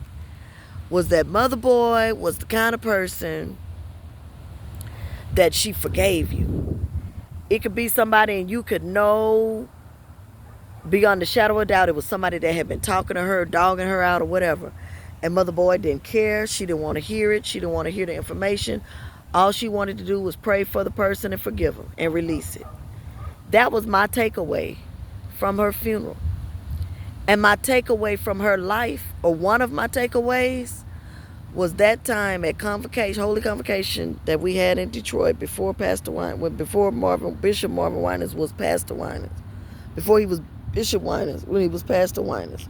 was that Mother Boyd was the kind of person that she forgave you. It could be somebody and you could know beyond the shadow of doubt it was somebody that had been talking to her, dogging her out or whatever. And Mother Boyd didn't care. She didn't want to hear it. She didn't want to hear the information. All she wanted to do was pray for the person and forgive them and release it. That was my takeaway from her funeral. And my takeaway from her life, or one of my takeaways, was that time at convocation, Holy Convocation that we had in Detroit before Bishop Marvin Winans was Pastor Winans. Before he was Bishop Winans, when he was Pastor Winans.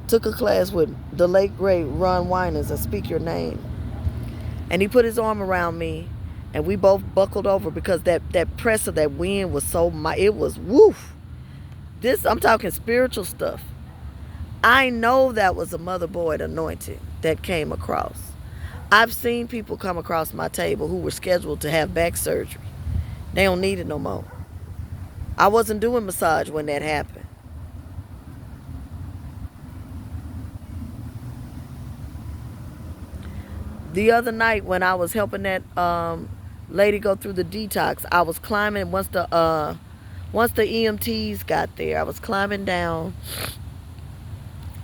Took a class with the late great Ron Winans, I Speak Your Name. And he put his arm around me, and we both buckled over because that press of that wind was it was woof. I'm talking spiritual stuff. I know that was a Mother Boyd anointing that came across. I've seen people come across my table who were scheduled to have back surgery. They don't need it no more. I wasn't doing massage when that happened. The other night when I was helping that lady go through the detox, I was climbing once the EMTs got there. I was climbing down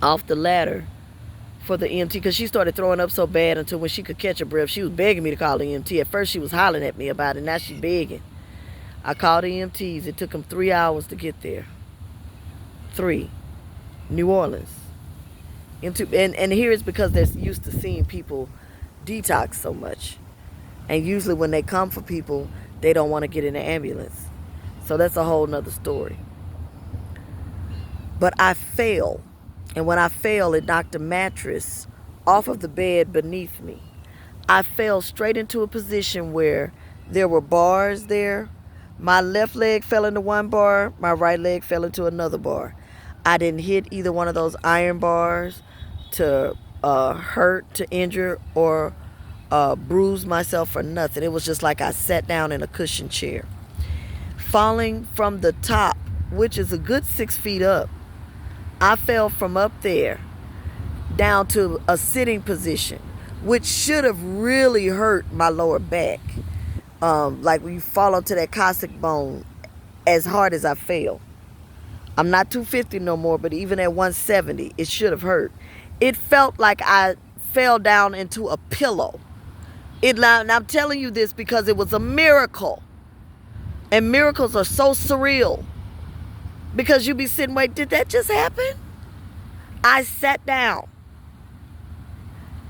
off the ladder for the EMT because she started throwing up so bad until when she could catch her breath, she was begging me to call the EMT. At first she was hollering at me about it. Now she's begging. I called the EMTs. It took them 3 hours to get there. 3. New Orleans. And here it's because they're used to seeing people detox so much. And usually when they come for people, they don't want to get in the ambulance. So that's a whole nother story. But I fell. And when I fell, it knocked a mattress off of the bed beneath me. I fell straight into a position where there were bars there. My left leg fell into one bar. My right leg fell into another bar. I didn't hit either one of those iron bars to hurt, to injure, or bruise myself or nothing. It was just like I sat down in a cushioned chair. Falling from the top, which is a good 6 feet up, I fell from up there down to a sitting position, which should have really hurt my lower back. Like when you fall onto that cossack bone as hard as I fell. I'm not 250 no more, but even at 170, it should have hurt. It felt like I fell down into a pillow. And I'm telling you this because it was a miracle. And miracles are so surreal. Because you be sitting, wait, did that just happen? I sat down.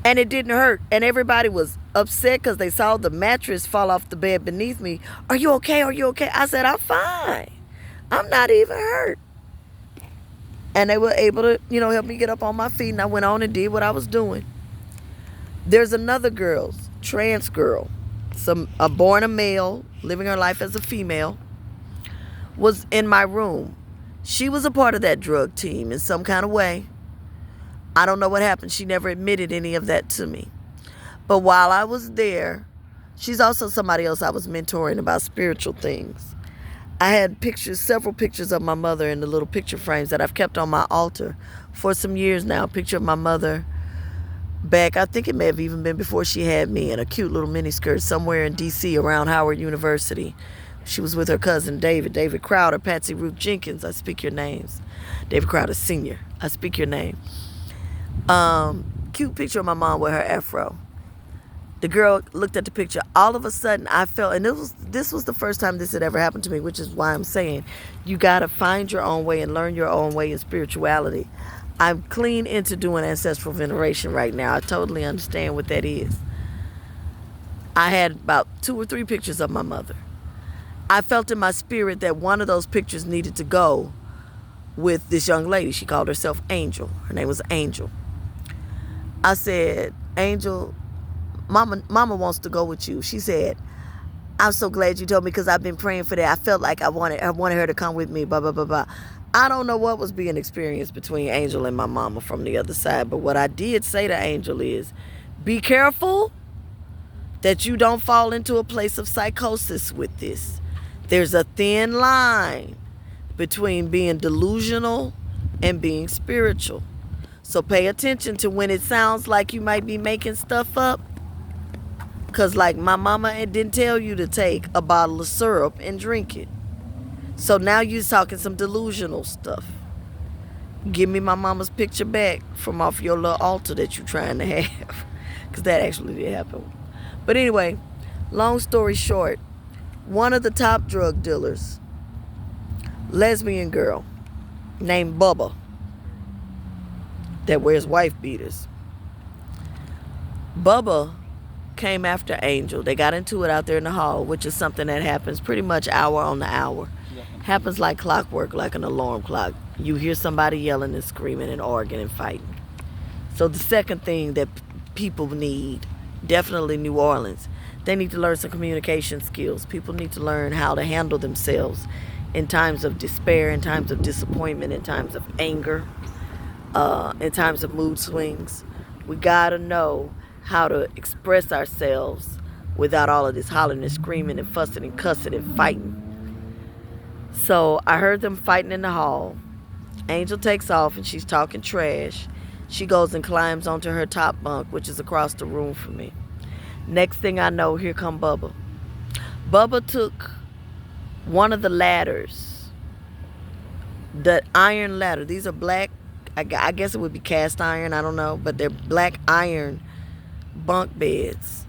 And it didn't hurt. And everybody was upset because they saw the mattress fall off the bed beneath me. Are you okay? Are you okay? I said, I'm fine. I'm not even hurt. And they were able to, help me get up on my feet. And I went on and did what I was doing. There's another girl, trans girl, born a male, living her life as a female, was in my room. She was a part of that drug team in some kind of way. I don't know what happened. She never admitted any of that to me. But while I was there, She's also somebody else I was mentoring about spiritual things. I had pictures, several pictures of my mother in the little picture frames that I've kept on my altar for some years now. A picture of my mother back, I think it may have even been before she had me, in a cute little miniskirt somewhere in D.C. around Howard University. She was with her cousin David Crowder, Patsy Ruth Jenkins, I speak your names. David Crowder Sr., I speak your name. Cute picture of my mom with her afro. The girl looked at the picture. All of a sudden, I felt, and this was the first time this had ever happened to me, which is why I'm saying you got to find your own way and learn your own way in spirituality. I'm clean into doing ancestral veneration right now. I totally understand what that is. I had about 2 or 3 pictures of my mother. I felt in my spirit that one of those pictures needed to go with this young lady. She called herself Angel. Her name was Angel. I said, Angel, Mama wants to go with you. She said, I'm so glad you told me because I've been praying for that. I felt like I wanted her to come with me, blah, blah, blah, blah. I don't know what was being experienced between Angel and my mama from the other side, but what I did say to Angel is, be careful that you don't fall into a place of psychosis with this. There's a thin line between being delusional and being spiritual. So pay attention to when it sounds like you might be making stuff up. Because like my mama didn't tell you to take a bottle of syrup and drink it. So now you're talking some delusional stuff. Give me my mama's picture back from off your little altar that you're trying to have. Because that actually did happen. But anyway, long story short, one of the top drug dealers, lesbian girl named Bubba, that wears wife beaters. Bubba came after Angel. They got into it out there in the hall, which is something that happens pretty much hour on the hour. Happens like clockwork, like an alarm clock. You hear somebody yelling and screaming and arguing and fighting. So the second thing that people need, definitely New Orleans, they need to learn some communication skills. People need to learn how to handle themselves in times of despair, in times of disappointment, in times of anger, in times of mood swings. We gotta know how to express ourselves without all of this hollering and screaming and fussing and cussing and fighting. So I heard them fighting in the hall. Angel takes off and she's talking trash. She goes and climbs onto her top bunk, which is across the room from me. Next thing I know, here come Bubba. Bubba took one of the ladders, the iron ladder. These are black, I guess it would be cast iron, I don't know, but they're black iron bunk beds.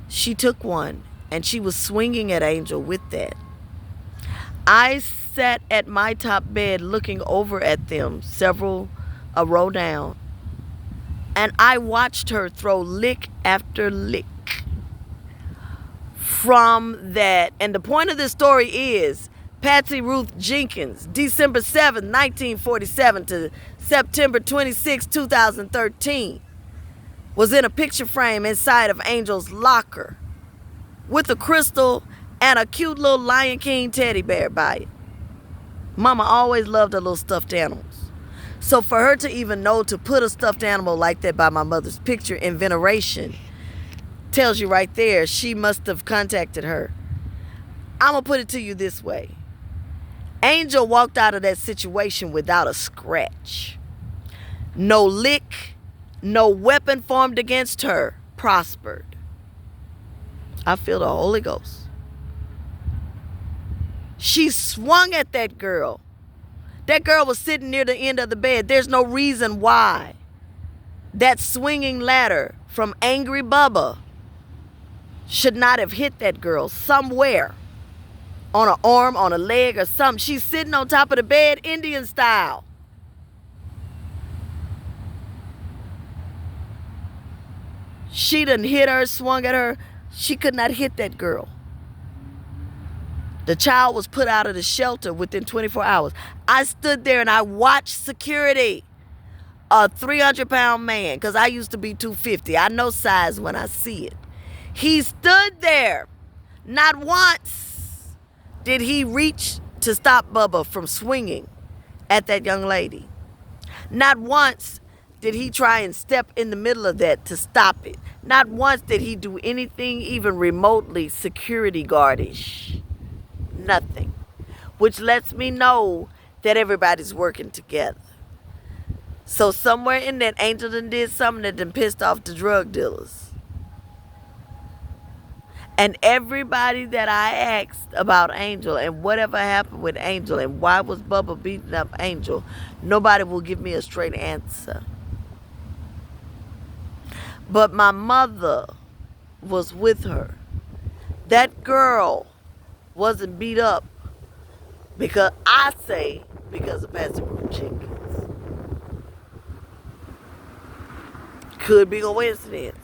She took one and she was swinging at Angel with that. I sat at my top bed looking over at them, a row down, and I watched her throw lick after lick from that. And the point of this story is Patsy Ruth Jenkins, December 7th, 1947 to September 26, 2013, was in a picture frame inside of Angel's locker with a crystal and a cute little Lion King teddy bear by it. Mama always loved her little stuffed animals. So for her to even know to put a stuffed animal like that by my mother's picture in veneration tells you right there she must have contacted her. I'm going to put it to you this way. Angel walked out of that situation without a scratch. No lick, no weapon formed against her prospered. I feel the Holy Ghost. She swung at that girl. That girl was sitting near the end of the bed. There's no reason why that swinging ladder from Angry Bubba should not have hit that girl somewhere. On an arm, on a leg, or something. She's sitting on top of the bed, Indian style. She done hit her, swung at her. She could not hit that girl. The child was put out of the shelter within 24 hours. I stood there and I watched security. A 300-pound man, because I used to be 250. I know size when I see it. He stood there. Not once did he reach to stop Bubba from swinging at that young lady. Not once did he try and step in the middle of that to stop it. Not once did he do anything even remotely security guardish. Nothing. Which lets me know that everybody's working together. So somewhere in that, Angel done did something that done pissed off the drug dealers. And everybody that I asked about Angel and whatever happened with Angel and why was Bubba beating up Angel, nobody will give me a straight answer. But my mother was with her. That girl wasn't beat up because of Pastor Bruce Jenkins. Could be a coincidence.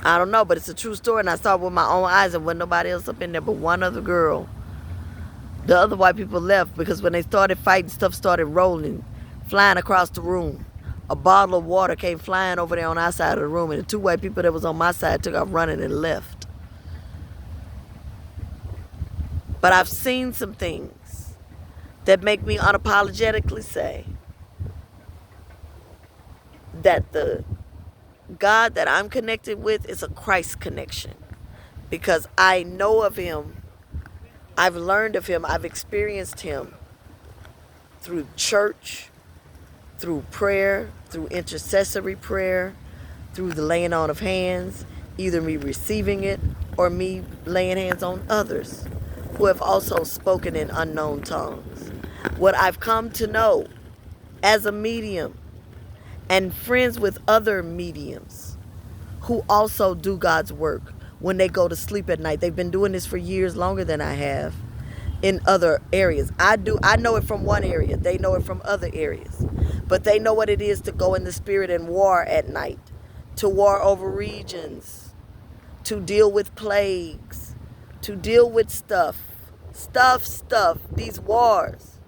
I don't know, but it's a true story, and I saw it with my own eyes, and wasn't nobody else up in there but one other girl. The other white people left because when they started fighting, stuff started rolling, flying across the room. A bottle of water came flying over there on our side of the room, and the two white people that was on my side took off running and left. But I've seen some things that make me unapologetically say that the God that I'm connected with is a Christ connection, because I know of him, I've learned of him, I've experienced him through church, through prayer, through intercessory prayer, through the laying on of hands, either me receiving it or me laying hands on others who have also spoken in unknown tongues. What I've come to know as a medium and friends with other mediums who also do God's work when they go to sleep at night. They've been doing this for years, longer than I have, in other areas. I know it from one area. They know it from other areas. But they know what it is to go in the spirit and war at night, to war over regions, to deal with plagues, to deal with stuff, these wars.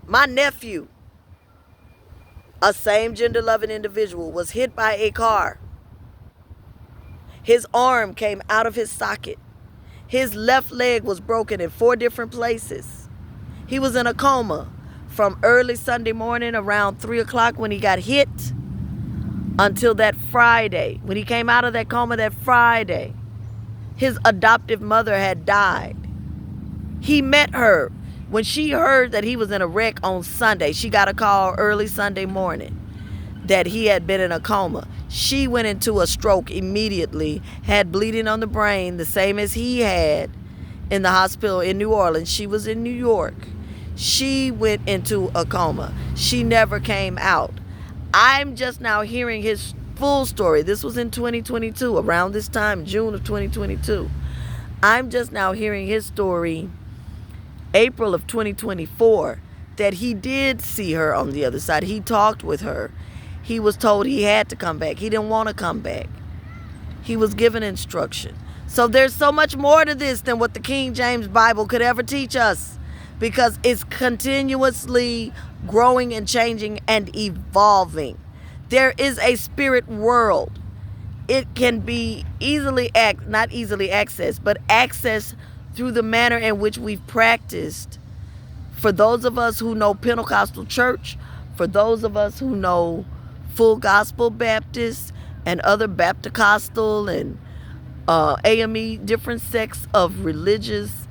My nephew, a same gender loving individual, was hit by a car. His arm came out of his socket. His left leg was broken in 4 different places. He was in a coma from early Sunday morning around 3 o'clock when he got hit until that Friday. When he came out of that coma that Friday, his adoptive mother had died. He met her when she heard that he was in a wreck on Sunday. She got a call early Sunday morning that he had been in a coma. She went into a stroke immediately, had bleeding on the brain, the same as he had in the hospital in New Orleans. She was in New York. She went into a coma. She never came out. I'm just now hearing his full story. This was in 2022, around this time, June of 2022. I'm just now hearing his story, April of 2024, that he did see her on the other side. He talked with her. He was told he had to come back. He didn't want to come back. He was given instruction. So there's so much more to this than what the King James Bible could ever teach us, because it's continuously growing and changing and evolving. There is a spirit world. It can be not easily accessed, but accessed through the manner in which we've practiced. For those of us who know Pentecostal church, for those of us who know Full Gospel Baptist and other Baptist-costal and AME, different sects of religious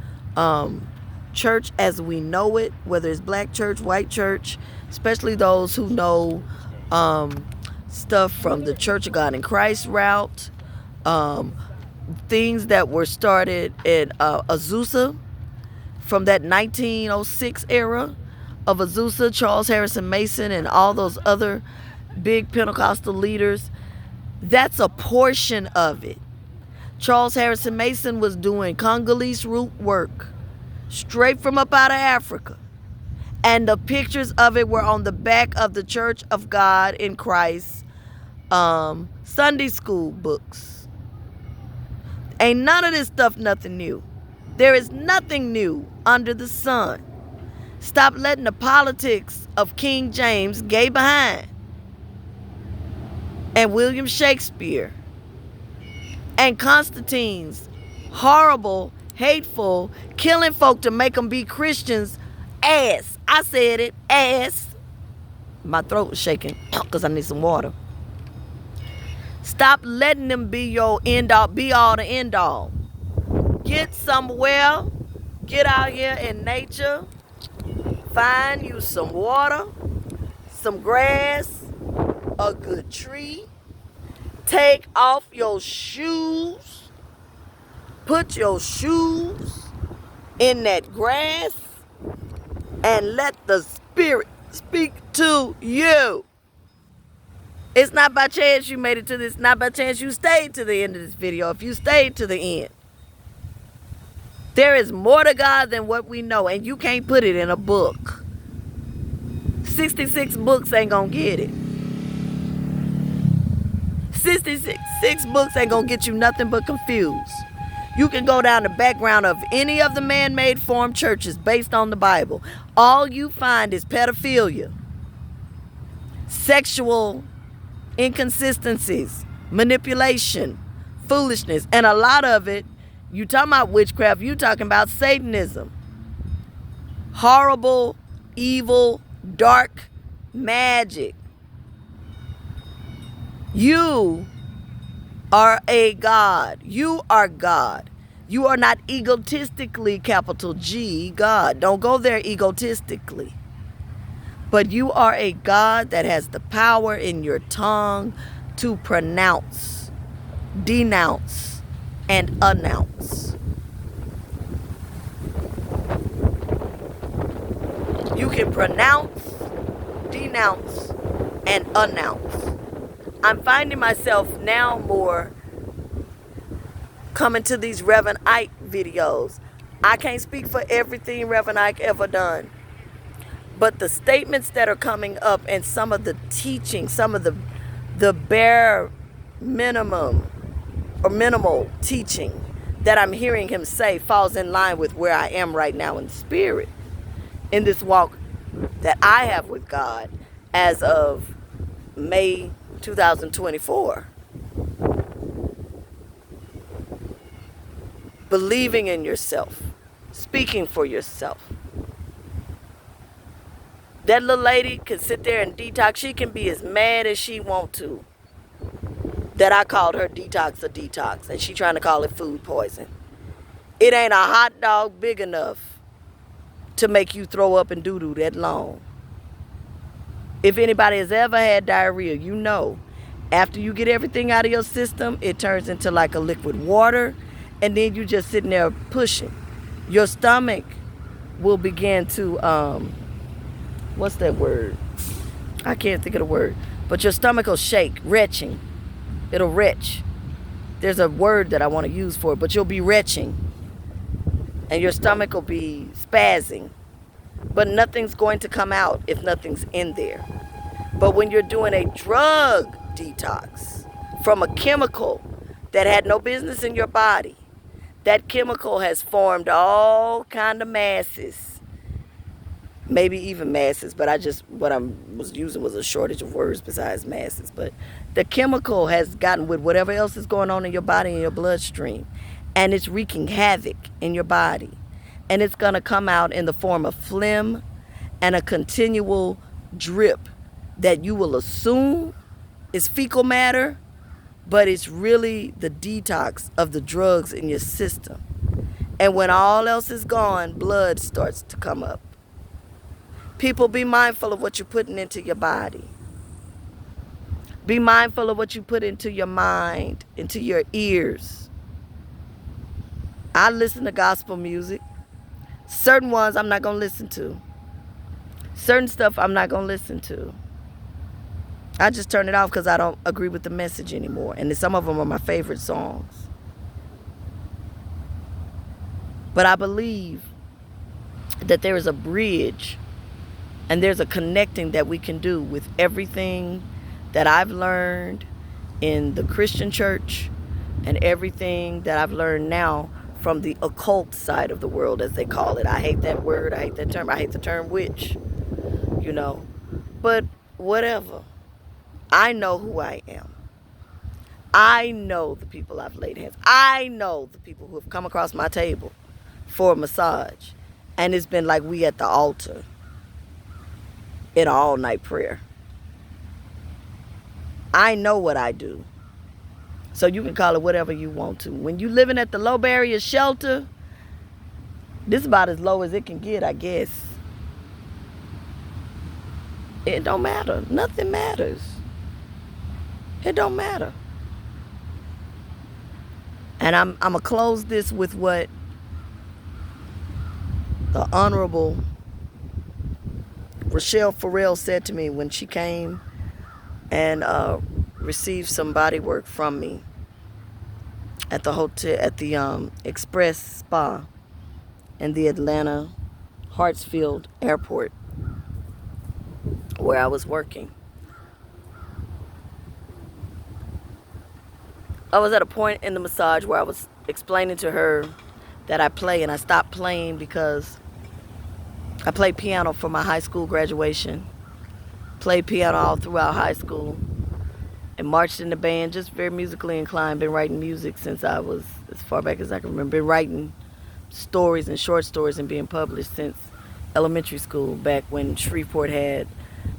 church as we know it, whether it's black church, white church, especially those who know stuff from the Church of God in Christ route, things that were started in Azusa from that 1906 era of Azusa, Charles Harrison Mason, and all those other big Pentecostal leaders. That's a portion of it. Charles Harrison Mason was doing Congolese root work straight from up out of Africa. And the pictures of it were on the back of the Church of God in Christ Sunday school books. Ain't none of this stuff nothing new. There is nothing new under the sun. Stop letting the politics of King James gay behind and William Shakespeare and Constantine's horrible, hateful, killing folk to make them be Christians ass. I said it, ass. My throat was shaking because I need some water. Stop letting them be your end all, be all the end all. Get somewhere. Get out here in nature. Find you some water, some grass, a good tree. Take off your shoes. Put your shoes in that grass and let the Spirit speak to you. It's not by chance you made it to this. Not by chance you stayed to the end of this video. If you stayed to the end. There is more to God than what we know. And you can't put it in a book. 66 books ain't gonna get it. 66 books ain't gonna get you nothing but confused. You can go down the background of any of the man-made formed churches based on the Bible. All you find is pedophilia, sexual inconsistencies, manipulation, foolishness, and a lot of it, you talking about witchcraft, you talking about Satanism. Horrible, evil, dark magic. You are a God. You are God. You are not egotistically, capital G, God. Don't go there egotistically. But you are a God that has the power in your tongue to pronounce, denounce, and announce. You can pronounce, denounce, and announce. I'm finding myself now more coming to these Reverend Ike videos. I can't speak for everything Reverend Ike ever done. But the statements that are coming up and some of the teaching, some of the bare minimum or minimal teaching that I'm hearing him say falls in line with where I am right now in spirit. In this walk that I have with God as of May 2024. Believing in yourself. Speaking for yourself. That little lady can sit there and detox. She can be as mad as she want to. That I called her detox a detox. And she trying to call it food poison. It ain't a hot dog big enough to make you throw up and doo-doo that long. If anybody has ever had diarrhea, you know, after you get everything out of your system, it turns into like a liquid water, and then you just sitting there pushing. Your stomach will begin to, what's that word? I can't think of the word. But your stomach will shake, retching. It'll retch. There's a word that I want to use for it, but you'll be retching. And your stomach will be spazzing. But nothing's going to come out if nothing's in there. But when you're doing a drug detox from a chemical that had no business in your body, that chemical has formed all kind of masses. Maybe even masses, but what I was using was a shortage of words besides masses. But the chemical has gotten with whatever else is going on in your body and your bloodstream. And it's wreaking havoc in your body. And it's going to come out in the form of phlegm and a continual drip that you will assume is fecal matter, but it's really the detox of the drugs in your system. And when all else is gone, blood starts to come up. People, be mindful of what you're putting into your body. Be mindful of what you put into your mind, into your ears. I listen to gospel music. Certain ones I'm not going to listen to. Certain stuff I'm not going to listen to. I just turn it off because I don't agree with the message anymore. And some of them are my favorite songs. But I believe that there is a bridge and there's a connecting that we can do with everything that I've learned in the Christian church and everything that I've learned now from the occult side of the world, as they call it. I hate that word. I hate that term. I hate the term witch, you know. But whatever. I know who I am. I know the people I've laid hands. I know the people who have come across my table for a massage. And it's been like we at the altar in an all-night prayer. I know what I do. So you can call it whatever you want to. When you living at the low barrier shelter, this is about as low as it can get, I guess. It don't matter. Nothing matters. It don't matter. And I'm going to close this with what the Honorable Rochelle Farrell said to me when she came and received some body work from me at the hotel, at the Express Spa in the Atlanta Hartsfield Airport where I was working. I was at a point in the massage where I was explaining to her that I play, and I stopped playing because I played piano for my high school graduation, played piano all throughout high school, and marched in the band, just very musically inclined. Been writing music since I was as far back as I can remember. Been writing stories and short stories and being published since elementary school, back when Shreveport had,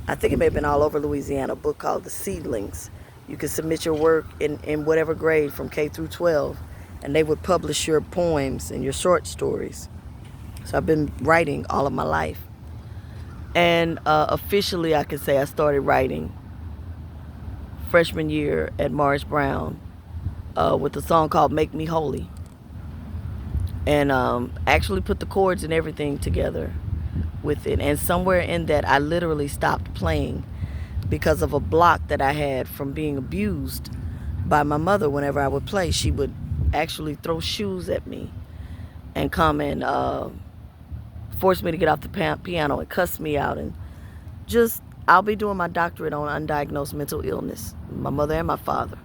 I think it may have been all over Louisiana, a book called The Seedlings. You could submit your work in whatever grade from K through 12, and they would publish your poems and your short stories. So I've been writing all of my life. And officially, I could say I started writing freshman year at Morris Brown with a song called Make Me Holy. And actually put the chords and everything together with it. And somewhere in that, I literally stopped playing because of a block that I had from being abused by my mother. Whenever I would play, she would actually throw shoes at me and come and force me to get off the piano and cuss me out. And just, I'll be doing my doctorate on undiagnosed mental illness, my mother and my father.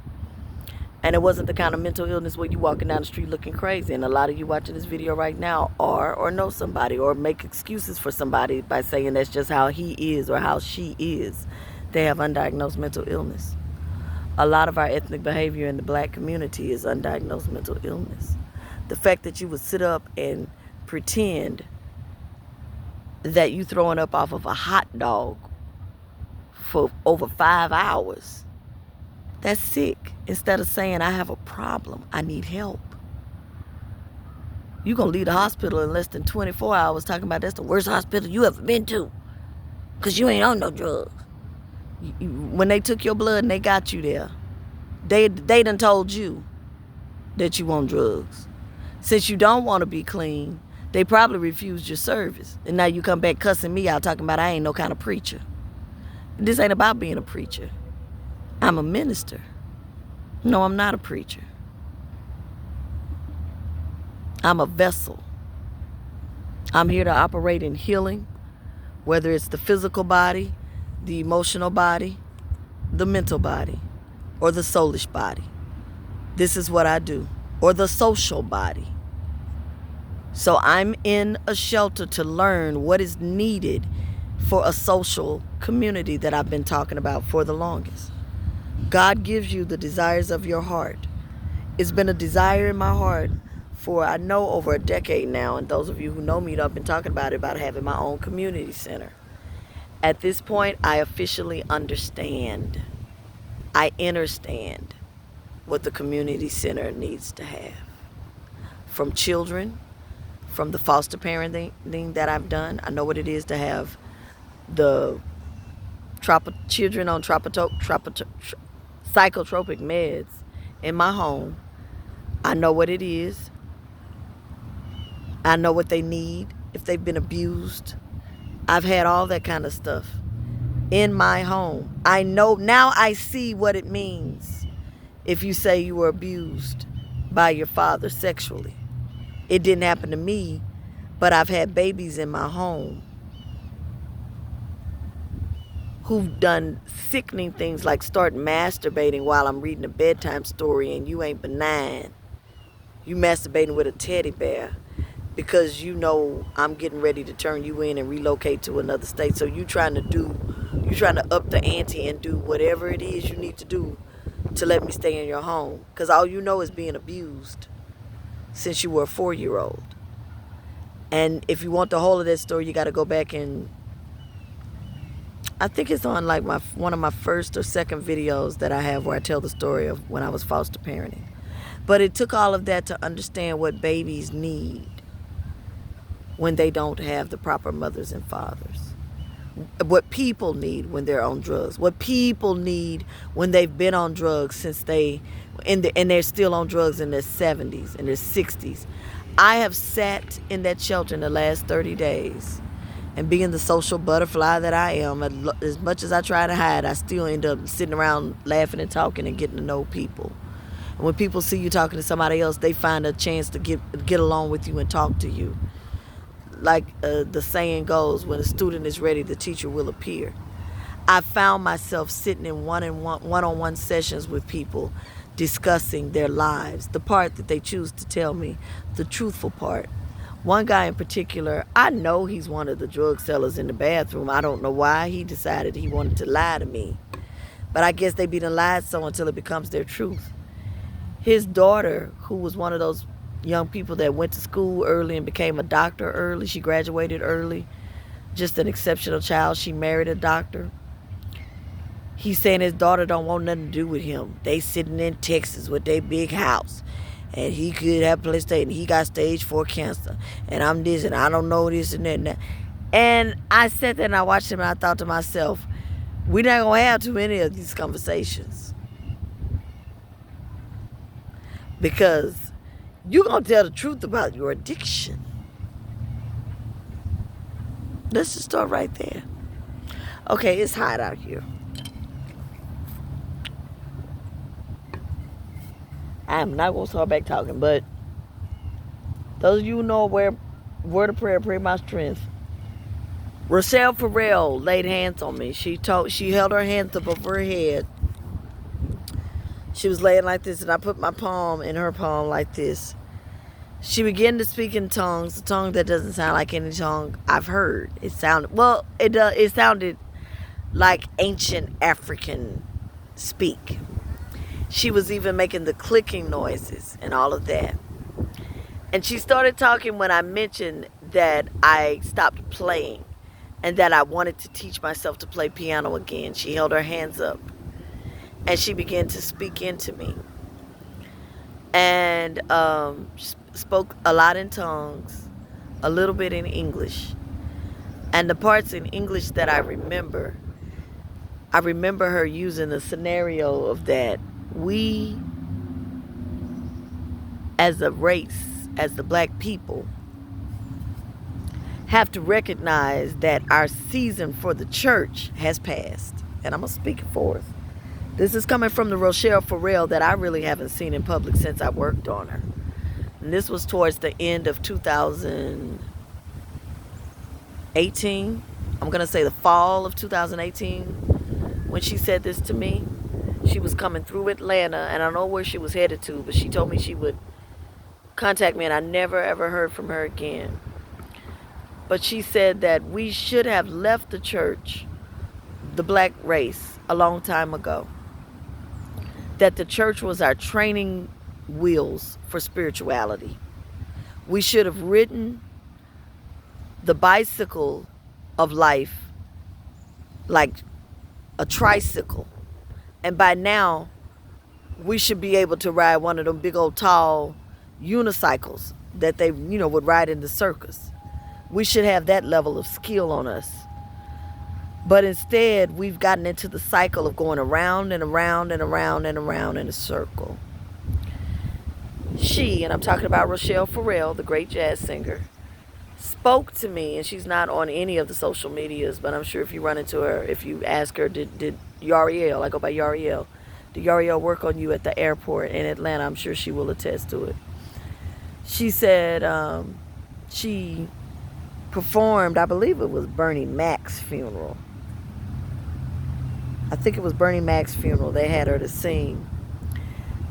And it wasn't the kind of mental illness where you walking down the street looking crazy. And a lot of you watching this video right now are or know somebody or make excuses for somebody by saying that's just how he is or how she is. They have undiagnosed mental illness. A lot of our ethnic behavior in the black community is undiagnosed mental illness. The fact that you would sit up and pretend that you throwing up off of a hot dog for over 5 hours, that's sick. Instead of saying, I have a problem, I need help. You're going to leave the hospital in less than 24 hours talking about that's the worst hospital you ever been to because you ain't on no drugs. When they took your blood and they got you there, they done told you that you want drugs. Since you don't want to be clean, they probably refused your service. And now you come back cussing me out talking about I ain't no kind of preacher. This ain't about being a preacher. I'm a minister. No, I'm not a preacher. I'm a vessel. I'm here to operate in healing, whether it's the physical body, the emotional body, the mental body, or the soulish body. This is what I do. Or the social body. So I'm in a shelter to learn what is needed for a social community that I've been talking about for the longest. God gives you the desires of your heart. It's been a desire in my heart for, I know, over a decade now. And those of you who know me, I've been talking about it, about having my own community center. At this point, I officially understand. I understand what the community center needs to have. From children, from the foster parenting that I've done, I know what it is to have the children on psychotropic meds in my home. I know what it is. I know what they need if they've been abused. I've had all that kind of stuff in my home. I know now, I see what it means if you say you were abused by your father sexually. It didn't happen to me, but I've had babies in my home who've done sickening things like start masturbating while I'm reading a bedtime story, and you ain't benign. You masturbating with a teddy bear because you know I'm getting ready to turn you in and relocate to another state. So you trying to up the ante and do whatever it is you need to do to let me stay in your home, because all you know is being abused since you were a 4-year-old. And if you want the whole of that story, you got to go back and I think it's on like one of my first or second videos that I have where I tell the story of when I was foster parenting. But it took all of that to understand what babies need when they don't have the proper mothers and fathers. What people need when they're on drugs. What people need when they've been on drugs since and they're still on drugs in their 70s and their 60s. I have sat in that shelter in the last 30 days. And being the social butterfly that I am, as much as I try to hide, I still end up sitting around laughing and talking and getting to know people. And when people see you talking to somebody else, they find a chance to get along with you and talk to you. Like the saying goes, when a student is ready, the teacher will appear. I found myself sitting in one-on-one sessions with people discussing their lives, the part that they choose to tell me, the truthful part. One guy in particular, I know he's one of the drug sellers in the bathroom. I don't know why he decided he wanted to lie to me. But I guess they be done lied so until it becomes their truth. His daughter, who was one of those young people that went to school early and became a doctor early, she graduated early, just an exceptional child. She married a doctor. He's saying his daughter don't want nothing to do with him. They sitting in Texas with their big house. And he could have a place to stay, and he got stage 4 cancer. And I'm this, and I don't know this and that and that. And I sat there and I watched him, and I thought to myself, we're not going to have too many of these conversations. Because you're going to tell the truth about your addiction. Let's just start right there. Okay, it's hot out here. I'm not going to start back talking, but those of you who know where word of prayer, pray my strength. Rochelle Farrell laid hands on me. She held her hands above her head. She was laying like this, and I put my palm in her palm like this. She began to speak in tongues, a tongue that doesn't sound like any tongue I've heard. It sounded like ancient African speak. She was even making the clicking noises and all of that. And she started talking when I mentioned that I stopped playing and that I wanted to teach myself to play piano again. She held her hands up and she began to speak into me. And spoke a lot in tongues, a little bit in English. And the parts in English that I remember her using the scenario of that we, as a race, as the black people, have to recognize that our season for the church has passed. And I'm going to speak it forth. This is coming from the Rochelle Farrell that I really haven't seen in public since I worked on her. And this was towards the end of 2018. I'm going to say the fall of 2018 when she said this to me. She was coming through Atlanta, and I don't know where she was headed to, but she told me she would contact me, and I never ever heard from her again. But she said that we should have left the church, the black race, a long time ago. That the church was our training wheels for spirituality. We should have ridden the bicycle of life like a tricycle. And by now, we should be able to ride one of them big old tall unicycles that they, would ride in the circus. We should have that level of skill on us. But instead, we've gotten into the cycle of going around and around and around and around in a circle. She, and I'm talking about Rochelle Farrell, the great jazz singer, spoke to me, and she's not on any of the social medias, but I'm sure if you run into her, if you ask her, did Yahriel, I go by Yahriel, did Yahriel work on you at the airport in Atlanta? I'm sure she will attest to it. She said she performed, I believe it was Bernie Mac's funeral. I think it was Bernie Mac's funeral. They had her to sing.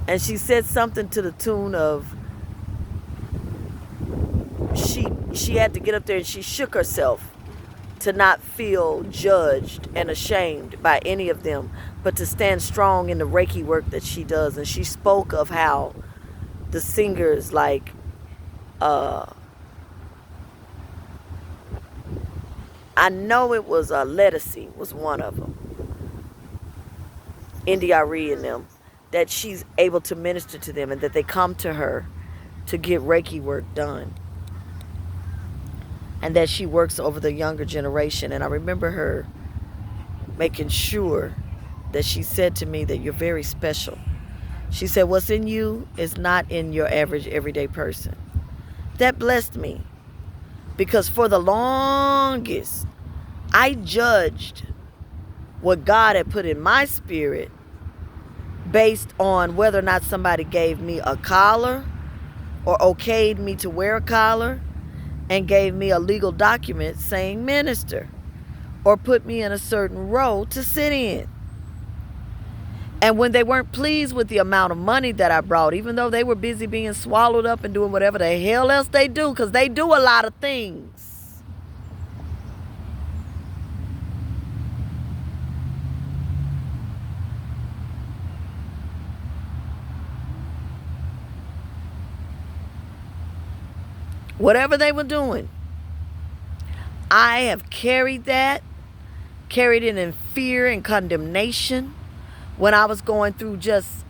And she said something to the tune of, she had to get up there and she shook herself to not feel judged and ashamed by any of them, but to stand strong in the Reiki work that she does. And she spoke of how the singers like I know it was Lettucey was one of them. Yahriel and them. That she's able to minister to them and that they come to her to get Reiki work done. And that she works over the younger generation. And I remember her making sure that she said to me that you're very special. She said, what's in you is not in your average everyday person. That blessed me. Because for the longest, I judged what God had put in my spirit based on whether or not somebody gave me a collar or okayed me to wear a collar and gave me a legal document saying minister or put me in a certain row to sit in. And when they weren't pleased with the amount of money that I brought, even though they were busy being swallowed up and doing whatever the hell else they do, because they do a lot of things. Whatever they were doing, I have carried it in fear and condemnation when I was going through just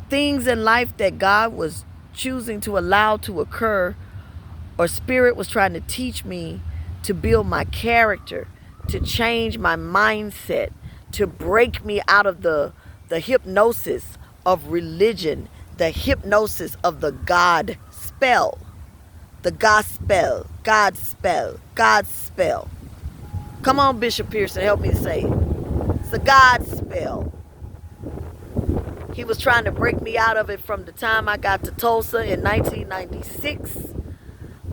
things in life that God was choosing to allow to occur, or Spirit was trying to teach me to build my character, to change my mindset, to break me out of the hypnosis of religion, the hypnosis of the GODSpell. The GODSpell. Come on, Bishop Pearson, help me say it. It's the GODSpell. He was trying to break me out of it from the time I got to Tulsa in 1996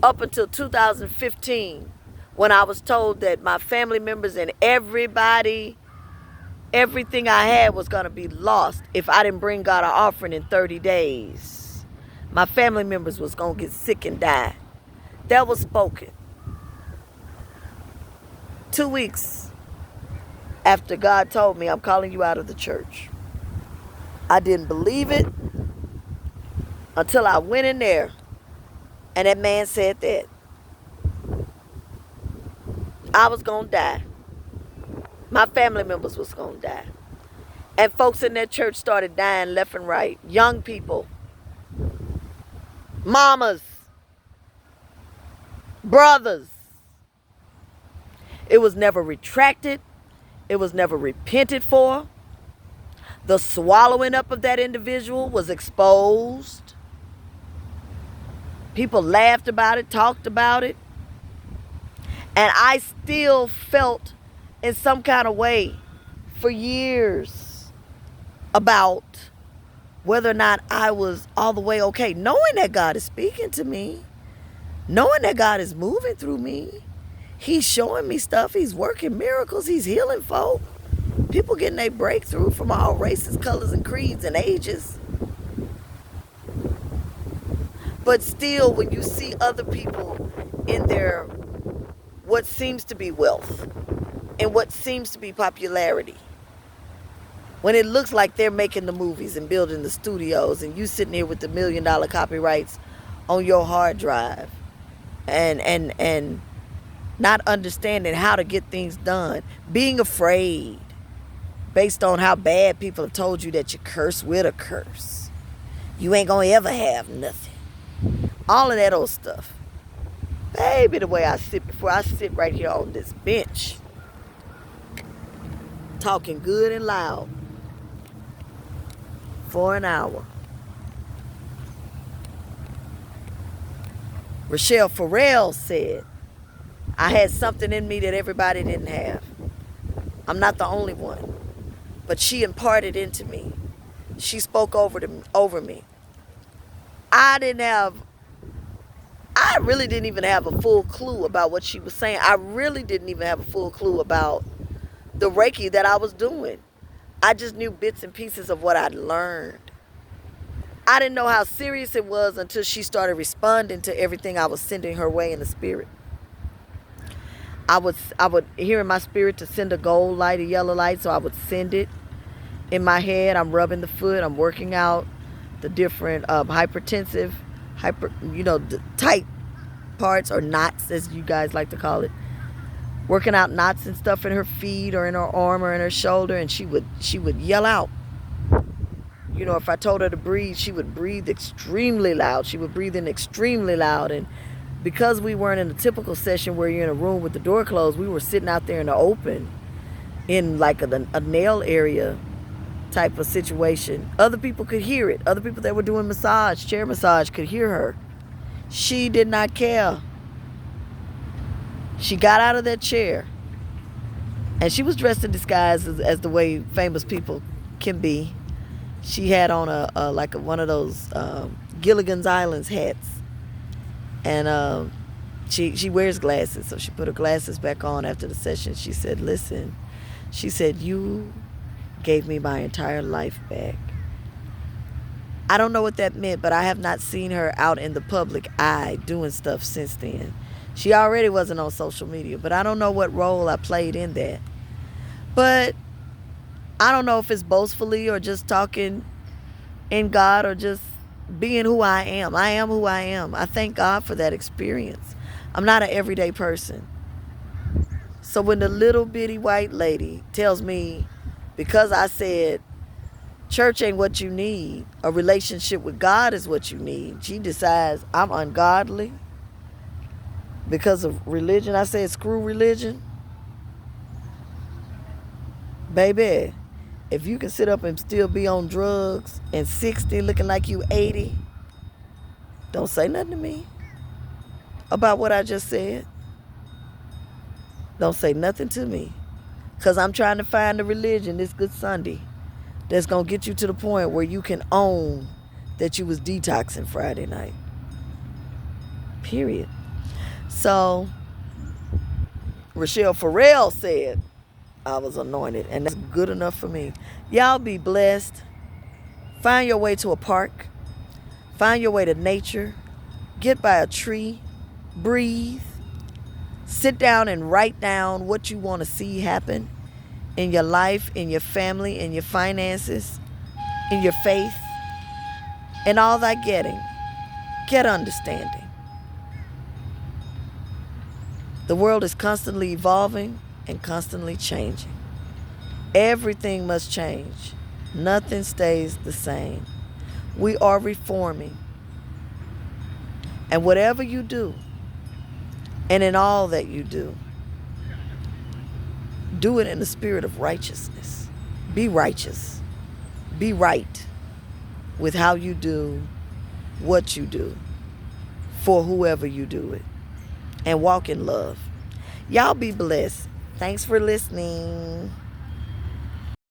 up until 2015, when I was told that my family members and everything I had was going to be lost if I didn't bring God an offering in 30 days. My family members was going to get sick and die. That was spoken. 2 weeks after God told me, I'm calling you out of the church. I didn't believe it until I went in there and that man said that I was going to die. My family members was going to die. And folks in that church started dying left and right. Young people. Mamas. Brothers. It was never retracted. It was never repented for. The swallowing up of that individual was exposed. People laughed about it, talked about it. And I still felt in some kind of way for years about whether or not I was all the way okay. Knowing that God is speaking to me. Knowing that God is moving through me. He's showing me stuff. He's working miracles. He's healing folk. People getting their breakthrough from all races, colors, and creeds and ages. But still, when you see other people in their what seems to be wealth and what seems to be popularity, when it looks like they're making the movies and building the studios and you sitting here with the $1 million copyrights on your hard drive and not understanding how to get things done, being afraid based on how bad people have told you that you curse with a curse. You ain't gonna ever have nothing. All of that old stuff. Baby, the way I sit before I sit right here on this bench, talking good and loud for an hour. Rochelle Farrell said, I had something in me that everybody didn't have. I'm not the only one. But she imparted into me. She spoke over me. I really didn't even have a full clue about what she was saying. I really didn't even have a full clue about the Reiki that I was doing. I just knew bits and pieces of what I'd learned. I didn't know how serious it was until she started responding to everything I was sending her way in the spirit. I would hear in my spirit to send a gold light, a yellow light, so I would send it. In my head, I'm rubbing the foot, I'm working out the different the tight parts or knots, as you guys like to call it, working out knots and stuff in her feet or in her arm or in her shoulder, and she would yell out. You know, if I told her to breathe, she would breathe extremely loud. She would breathe in extremely loud. And because we weren't in a typical session where you're in a room with the door closed, we were sitting out there in the open in like a nail area type of situation. Other people could hear it. Other people that were doing massage, chair massage, could hear her. She did not care. She got out of that chair, and she was dressed in disguise as the way famous people can be. She had on one of those Gilligan's Islands hats, and she wears glasses, so she put her glasses back on after the session. She said, "Listen," she said, "you gave me my entire life back." I don't know what that meant, but I have not seen her out in the public eye doing stuff since then. She already wasn't on social media, but I don't know what role I played in that. But I don't know if it's boastfully or just talking in God or just being who I am. I am who I am. I thank God for that experience. I'm not an everyday person. So when the little bitty white lady tells me, because I said church ain't what you need, a relationship with God is what you need, she decides I'm ungodly because of religion. I said, screw religion. Baby, if you can sit up and still be on drugs and 60 looking like you 80, don't say nothing to me about what I just said. Don't say nothing to me, because I'm trying to find a religion this Good Sunday that's going to get you to the point where you can own that you was detoxing Friday night. Period. So, Rochelle Farrell said I was anointed, and that's good enough for me. Y'all be blessed. Find your way to a park. Find your way to nature. Get by a tree. Breathe. Sit down and write down what you want to see happen in your life, in your family, in your finances, in your faith, and all thy getting. Get understanding. The world is constantly evolving and constantly changing. Everything must change. Nothing stays the same. We are reforming. And whatever you do, and in all that you do it in the spirit of righteousness. Be righteous. Be right with how you do what you do for whoever you do it. And walk in love. Y'all be blessed. Thanks for listening.